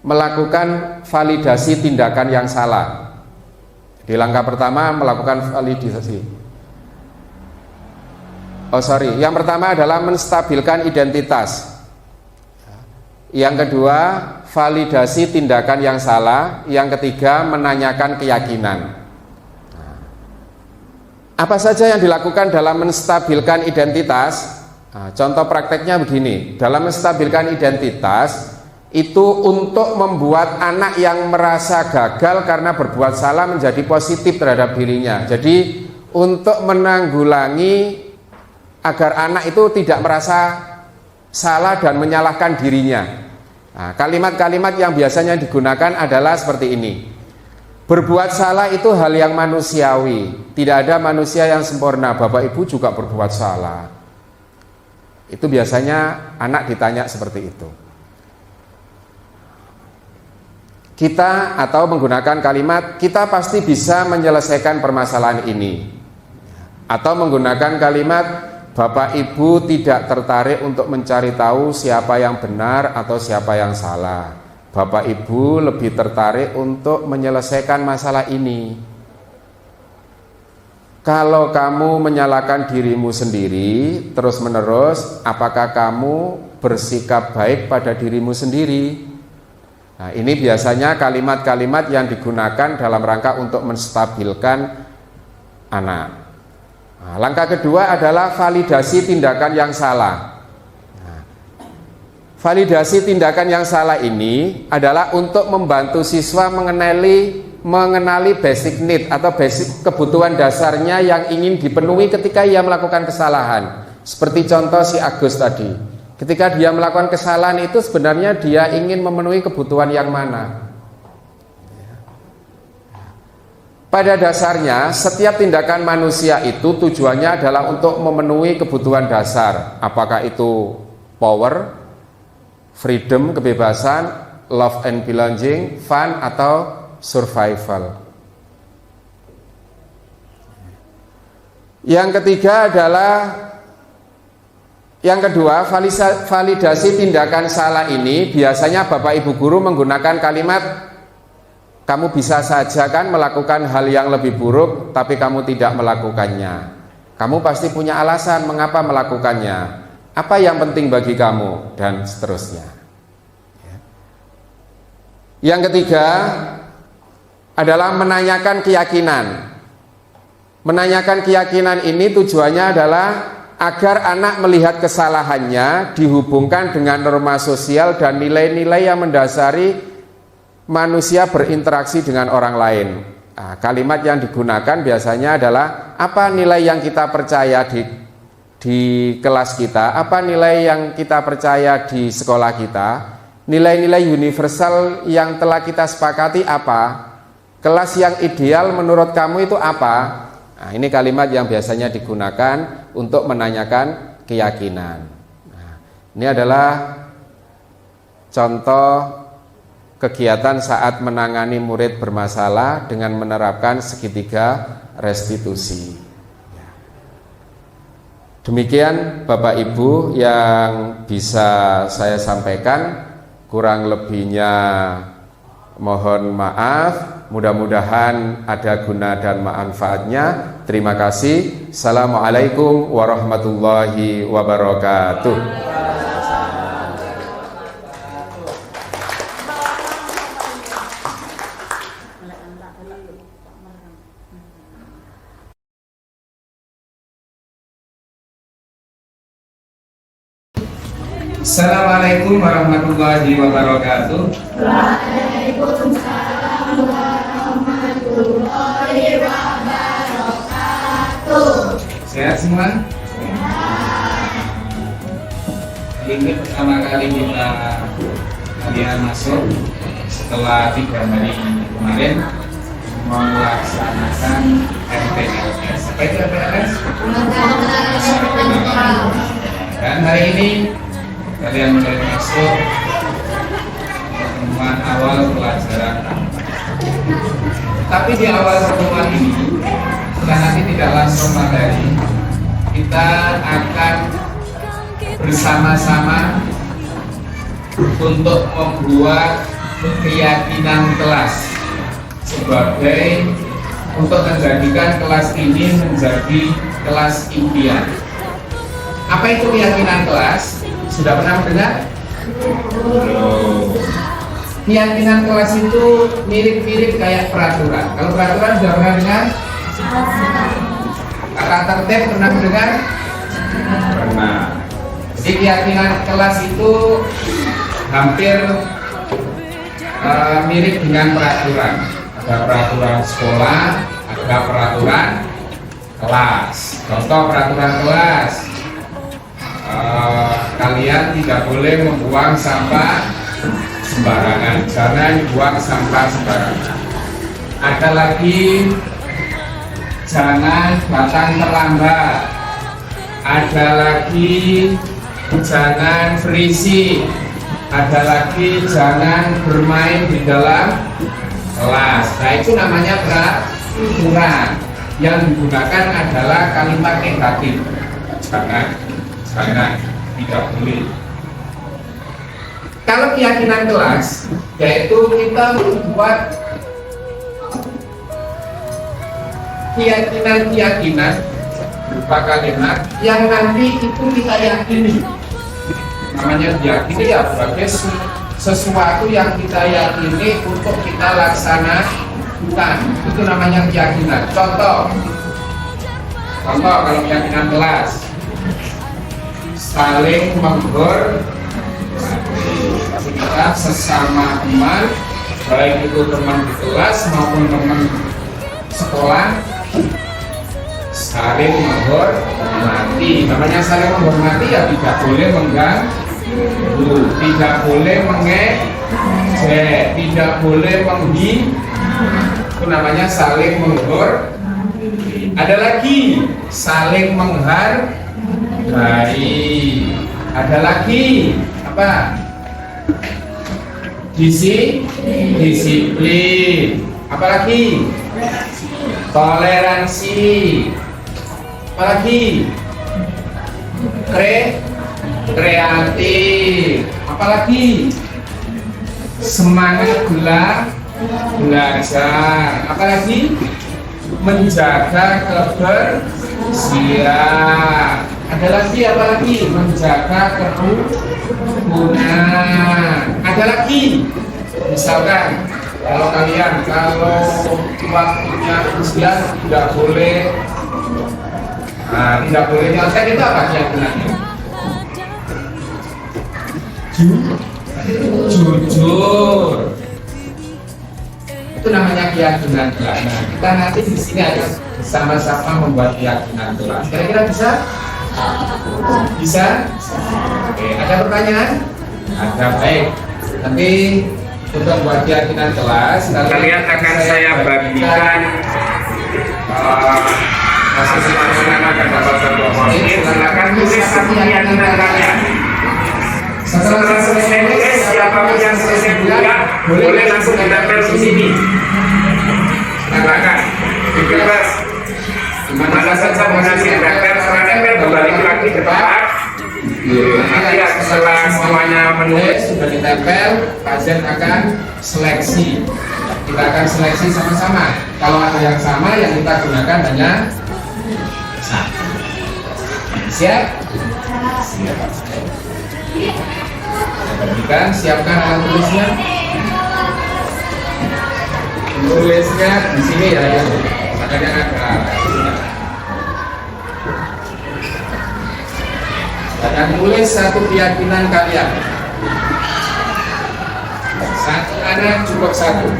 melakukan validasi tindakan yang salah. Di langkah pertama melakukan validasi. Yang pertama adalah menstabilkan identitas. Yang kedua, validasi tindakan yang salah. Yang ketiga, menanyakan keyakinan. Apa saja yang dilakukan dalam menstabilkan identitas? Contoh prakteknya begini. Dalam menstabilkan identitas itu untuk membuat anak yang merasa gagal karena berbuat salah menjadi positif terhadap dirinya. Jadi untuk menanggulangi agar anak itu tidak merasa salah dan menyalahkan dirinya. Kalimat-kalimat yang biasanya digunakan adalah seperti ini. Berbuat salah itu hal yang manusiawi. Tidak ada manusia yang sempurna. Bapak ibu juga berbuat salah. Itu biasanya anak ditanya seperti itu. Kita atau menggunakan kalimat kita pasti bisa menyelesaikan permasalahan ini. Atau menggunakan kalimat Bapak Ibu tidak tertarik untuk mencari tahu siapa yang benar atau siapa yang salah. Bapak Ibu lebih tertarik untuk menyelesaikan masalah ini. Kalau kamu menyalahkan dirimu sendiri terus-menerus, apakah kamu bersikap baik pada dirimu sendiri? Nah, ini biasanya kalimat-kalimat yang digunakan dalam rangka untuk menstabilkan anak. Langkah kedua adalah validasi tindakan yang salah. Validasi tindakan yang salah ini adalah untuk membantu siswa mengenali basic need atau basic kebutuhan dasarnya yang ingin dipenuhi ketika ia melakukan kesalahan. Seperti contoh si Agus tadi. Ketika dia melakukan kesalahan itu sebenarnya dia ingin memenuhi kebutuhan yang mana? Pada dasarnya, setiap tindakan manusia itu tujuannya adalah untuk memenuhi kebutuhan dasar. Apakah itu power, freedom, kebebasan, love and belonging, fun, atau survival. Yang kedua, validasi tindakan salah ini biasanya Bapak Ibu guru menggunakan kalimat kamu bisa saja kan melakukan hal yang lebih buruk, tapi kamu tidak melakukannya. Kamu pasti punya alasan mengapa melakukannya. Apa yang penting bagi kamu, dan seterusnya. Yang ketiga adalah menanyakan keyakinan. Menanyakan keyakinan ini tujuannya adalah agar anak melihat kesalahannya dihubungkan dengan norma sosial dan nilai-nilai yang mendasari manusia berinteraksi dengan orang lain. Kalimat yang digunakan biasanya adalah apa nilai yang kita percaya di kelas kita, apa nilai yang kita percaya di sekolah kita, nilai-nilai universal yang telah kita sepakati apa, kelas yang ideal menurut kamu itu apa. Ini kalimat yang biasanya digunakan untuk menanyakan keyakinan. Ini adalah contoh kegiatan saat menangani murid bermasalah dengan menerapkan segitiga restitusi. Demikian Bapak Ibu yang bisa saya sampaikan, kurang lebihnya mohon maaf, mudah-mudahan ada guna dan manfaatnya. Terima kasih. Assalamualaikum warahmatullahi wabarakatuh. Assalamualaikum warahmatullahi wabarakatuh. Waalaikumsalam warahmatullahi wabarakatuh. Sehat semua? Ini pertama kali kalian masuk setelah 3 hari kemarin melaksanakan MPLS. Apa itu MPLS? Dan hari ini kalian menerima Tapi di awal pertemuan ini, kita nanti tidak langsung materi, kita akan bersama-sama untuk membuat keyakinan kelas sebagai untuk menjadikan kelas ini menjadi kelas impian. Apa itu keyakinan kelas? Sudah pernah mendengar? Keyakinan kelas itu mirip-mirip kayak peraturan. Kalau peraturan sudah pernah dengar? Tata tertib pernah mendengar? Pernah. Jadi keyakinan kelas itu hampir mirip dengan peraturan. Ada peraturan sekolah, ada peraturan kelas. Contoh peraturan kelas, kalian tidak boleh membuang sampah sembarangan, jangan buang sampah sembarangan. Ada lagi, jangan datang terlambat. Ada lagi, jangan berisik. Ada lagi, jangan bermain di dalam kelas. Nah, itu namanya peraturan. Yang digunakan adalah kalimat negatif. Jangan, tidak boleh. Kalau keyakinan kelas, yaitu kita membuat keyakinan berupa kalimat yang nanti itu kita yakini. Namanya diyakini ya sebagai sesuatu yang kita yakini untuk kita laksanakan. Itu namanya keyakinan. Contoh kalau keyakinan kelas, saling menghormati kita sesama teman, baik itu teman di kelas maupun teman sekolah, saling menghormati. Namanya saling menghormati ya tidak boleh mengganggu, tidak boleh mengejek, tidak boleh menghina. Itu namanya saling menghormati. Ada lagi saling menghargai. Ada lagi apa? Disiplin. Apalagi? Toleransi. Apalagi? Kreatif. Apalagi? Semangat belajar. Apalagi? Menjaga kebersihan. Ada lagi apa lagi? Menjaga kerukunan. Ada lagi, misalkan kalau waktunya ujian tidak boleh nyontek, itu apa keyakinannya? Jujur. Itu namanya keyakinan kelas. Nah, kita nanti di sini akan sama-sama membuat keyakinan kelas. Kira-kira bisa? Bisa? Oke, ada pertanyaan? Ada, baik. Nanti untuk buat keyakinan kelas, kalian akan saya bagikan masing-masing akan dapat satu menit. Silakan tulis keyakinan kalian. Setelah selesai tulis, siapapun yang selesai buka boleh langsung ditempel di sini. Silakan, bebas. Dimana saja mengasih tempel kembali lagi ke tempat. Nanti setelah semuanya menulis sudah ditempel, pasien akan seleksi. Kita akan seleksi sama-sama. Kalau ada yang sama, yang kita gunakan hanya satu. Siap? Siap. Berikan, siapkan alat tulisnya. Tulisnya di sini ya, makanya ada. Dan tulis satu keyakinan kalian. Satu anak cukup satu.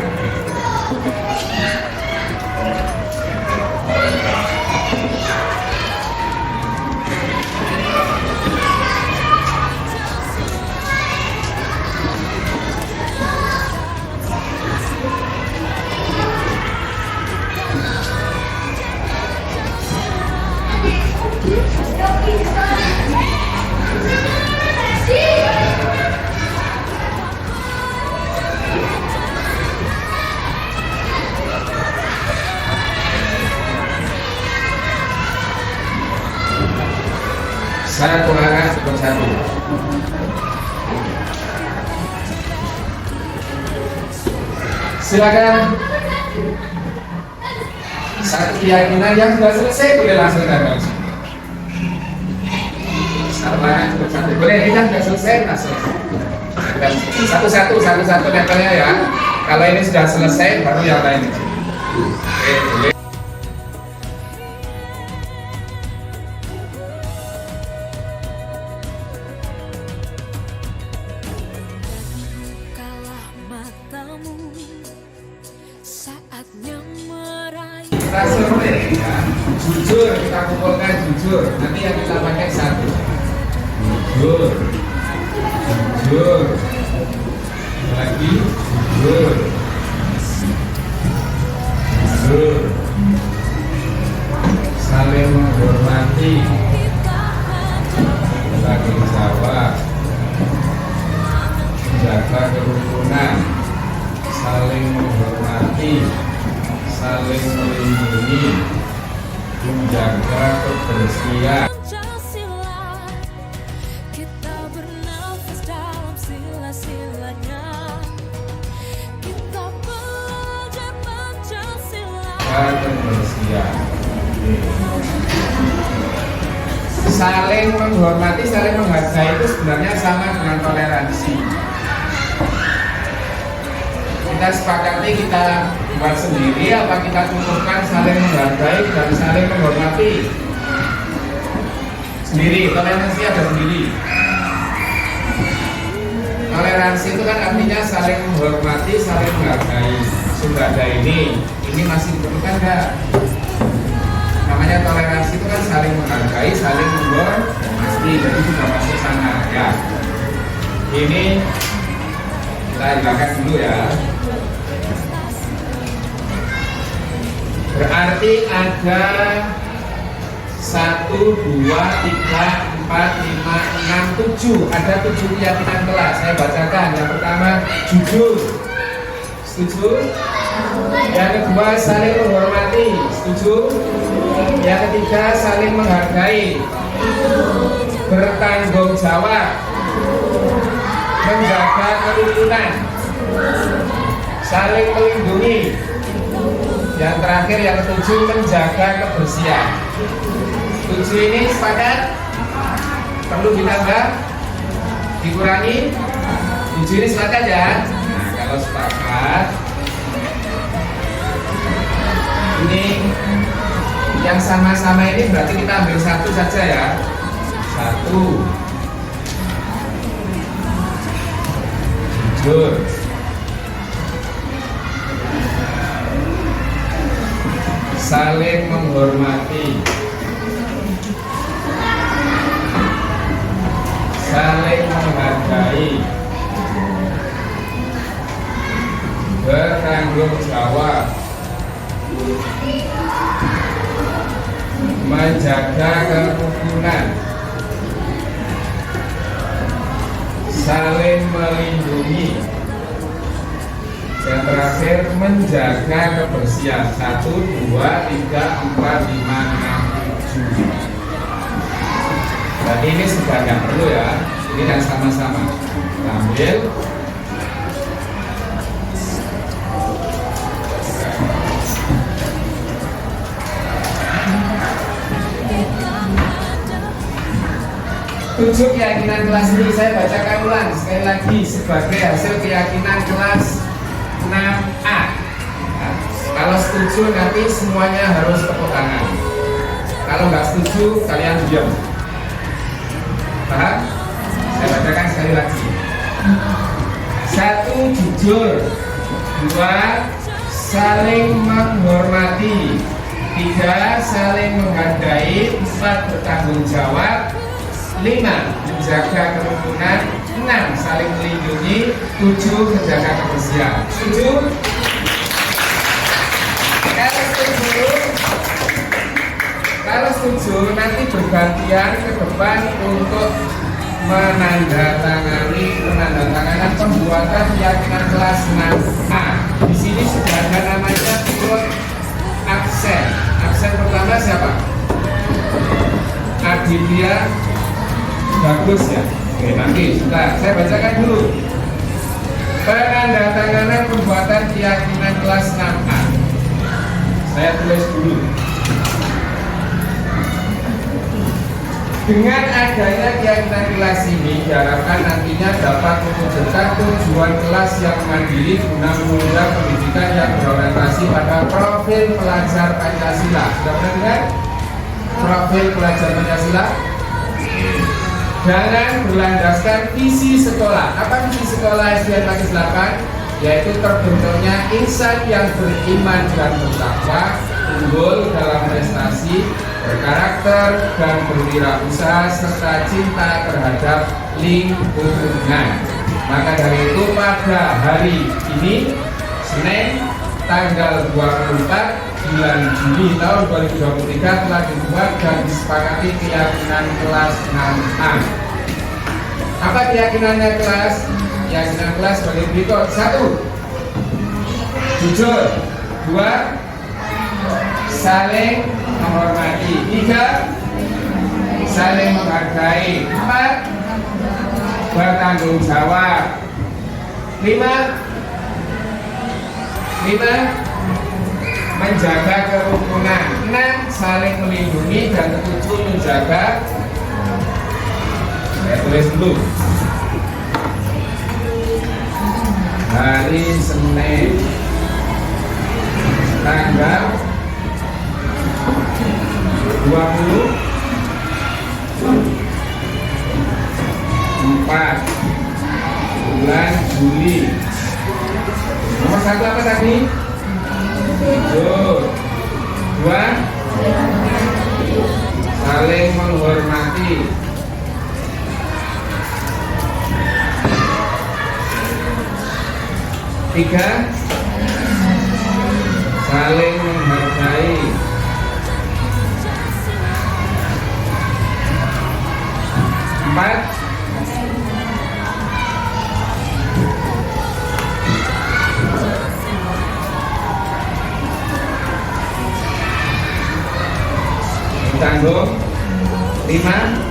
Satu anak cukup satu. Silakan. Satu keyakinan yang sudah selesai boleh langsung datang. Satu anak cukup satu. Boleh kita sudah selesai langsung. Satu-satu levelnya ya. Kalau ini sudah selesai baru yang lain. Oke, boleh. Kita ya. Jujur, kita kumpulkan jujur. Nanti yang kita pakai satu. Jujur. Lagi jujur. Saling menghormati. Tanggung jawab. Jaga kerukunan. Saling menghormati. Saling melindungi, menjaga kebersihan. Kita bernafas dalam sila-silanya. Kita belajar Pancasila. Kebersihan. Saling menghormati, saling menghargai itu sebenarnya sama dengan toleransi. Kita sepakati kita buat sendiri apa kita kumpulkan saling menghargai dan saling menghormati sendiri. Toleransi ada sendiri. Toleransi itu kan artinya saling menghormati, saling menghargai. Sudah ada ini masih diperlukan enggak? Namanya toleransi itu kan saling menghargai, saling menghormati. Jadi sudah masuk sana ya. Ini kita hilangkan dulu ya. Berarti ada 1, 2, 3, 4, 5, 6, 7. Ada 7 keyakinan kelas. Saya bacakan. Yang pertama, jujur. Setuju? Yang kedua, saling menghormati. Setuju? Yang ketiga, saling menghargai. Bertanggung jawab. Menjaga kerukunan. Saling melindungi. Yang terakhir yang ketujuh, menjaga kebersihan. 7 ini sepakat? Perlu ditambah? Dikurangi? 7 ini sepakat ya? Nah, kalau sepakat, ini yang sama-sama ini berarti kita ambil satu saja ya. Satu. Jujur. Saling menghormati, saling menghargai, bertanggung jawab, menjaga kerukunan, saling melindungi. Yang terakhir, menjaga kebersihan. 1, 2, 3, 4, 5, 6, 7. Berarti ini sudah nggak perlu ya. Ini kan sama-sama. Kita ambil. Tujuh keyakinan kelas ini saya bacakan ulang sekali lagi sebagai hasil keyakinan kelas 6A. Nah, kalau setuju nanti semuanya harus tepuk tangan. Kalau nggak setuju kalian diam. Paham? Saya bacakan sekali lagi. 1, jujur. 2, saling menghormati. 3, saling menghargai. 4, bertanggung jawab. 5, menjaga kerukunan. 6, saling melindungi. 7, menjaga kebersihan. Setuju? Kalau setuju nanti bergantian ke depan untuk menandatangan pembuatan keyakinan kelas 6A. Di sini sudah ada namanya turut absen. Absen pertama siapa? Aditya Bagus ya. Oke, nanti sebentar saya bacakan dulu. Penandatanganan pembuatan keyakinan kelas 6A. Saya tulis dulu. Dengan adanya keyakinan kelas ini diharapkan nantinya dapat mewujudkan tujuan kelas yang mandiri guna menunjang pendidikan yang berorientasi pada profil pelajar Pancasila. Sudah pernah dengar? Profil pelajar Pancasila? Jangan berlandaskan visi sekolah. Apa visi sekolah SDN Pakis 8? Yaitu terbentuknya insan yang beriman dan bertakwa, unggul dalam prestasi, berkarakter dan berwirausaha serta cinta terhadap lingkungan. Maka dari itu pada hari ini Senin tanggal 24 bulan Juli tahun 2023 telah dibuat dan disepakati keyakinan kelas 6A. Apa keyakinannya kelas? Keyakinan kelas sebagai berikut: 1. Jujur. 2. Saling menghormati. 3. Saling menghargai. 4. Bertanggung jawab. 5. Menjaga kerukunan. 6. Saling melindungi. Dan 7. Menjaga. Saya tulis dulu. Hari Senin tanggal 24 bulan Juli. Nomor 1 apa tadi? Jujur. 2. Saling menghormati. 3. Saling menghargai. 4. Tanggung. 5.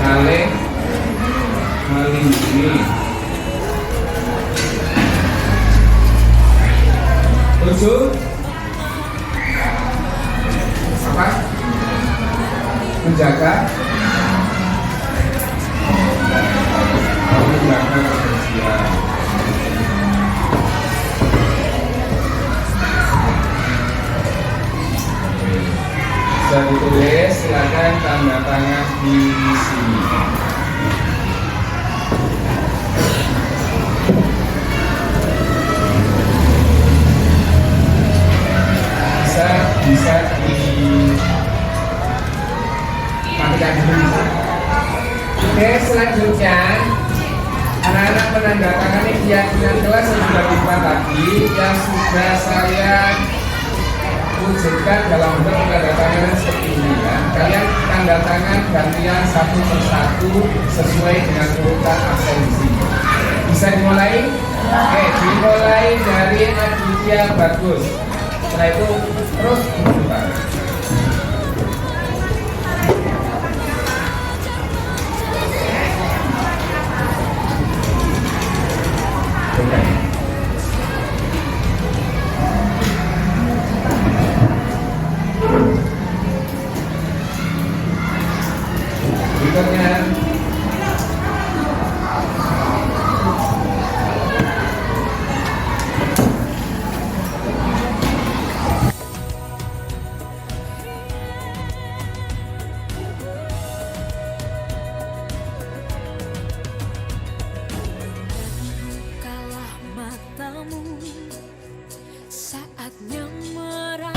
Saling melindungi. 7. Apa? Menjaga kebersihan. Bisa ditulis, silakan tanda tangan di sini. Bisa dimatikan dulu. Oke, selanjutnya anak-anak menandatangani keyakinan kelas yang sudah dibuat tadi, yang sudah saya wujudkan dalam bentuk penandatanganan seperti ini ya. Kalian tanda tangan gantian satu persatu sesuai dengan urutan absensi. Bisa dimulai? Oke, dimulai dari Aditya Bagus. Setelah itu terus dibuka. Berikutnya Bukalah matamu, saatnya merah.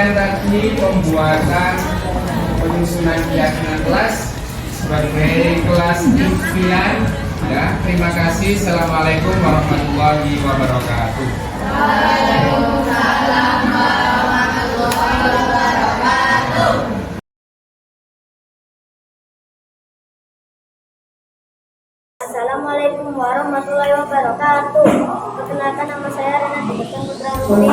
demikian tadi pembuatan penyusunan keyakinan kelas sebagai kelas impian. Ya, terima kasih. Assalamualaikum warahmatullahi wabarakatuh. Assalamualaikum warahmatullahi wabarakatuh. Perkenalkan, nama saya Renata Putra Nuri.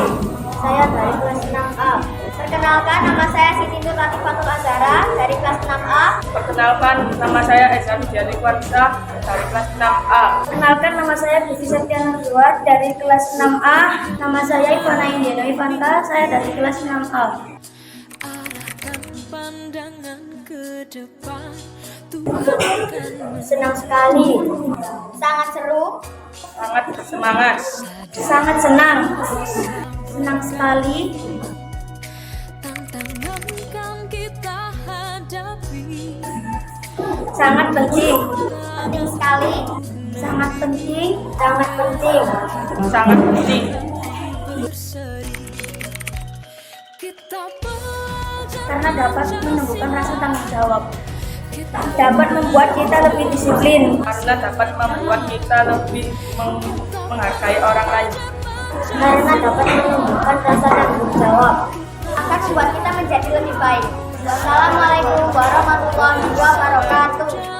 Saya dari kelas 6A. Perkenalkan, nama saya Siti Nur Latifatul Azhara dari kelas 6A. Perkenalkan, nama saya Esa Dijani Kwansa dari kelas 6A. Perkenalkan, nama saya Bibi Septiana Dua dari kelas 6A. Nama saya Ivana Indiana Ivanta, saya dari kelas 6A. Arahkan pandangan ke depan, Tuhan akan Senang sekali. Sangat seru. Sangat bersemangat. Sangat senang. Senang sekali. tantangan kan kita hadapi. Sangat penting. Penting sekali. Sangat penting. Sangat penting. Sangat penting. Berseri, kita belajar, Karena dapat menumbuhkan rasa tanggung jawab. kita Dapat membuat kita lebih disiplin. Karena dapat membuat kita lebih menghargai orang lain. Karena dapat menumbuhkan rasa tanggung jawab. Akan membuat kita menjadi lebih baik. Wassalamualaikum warahmatullahi wabarakatuh.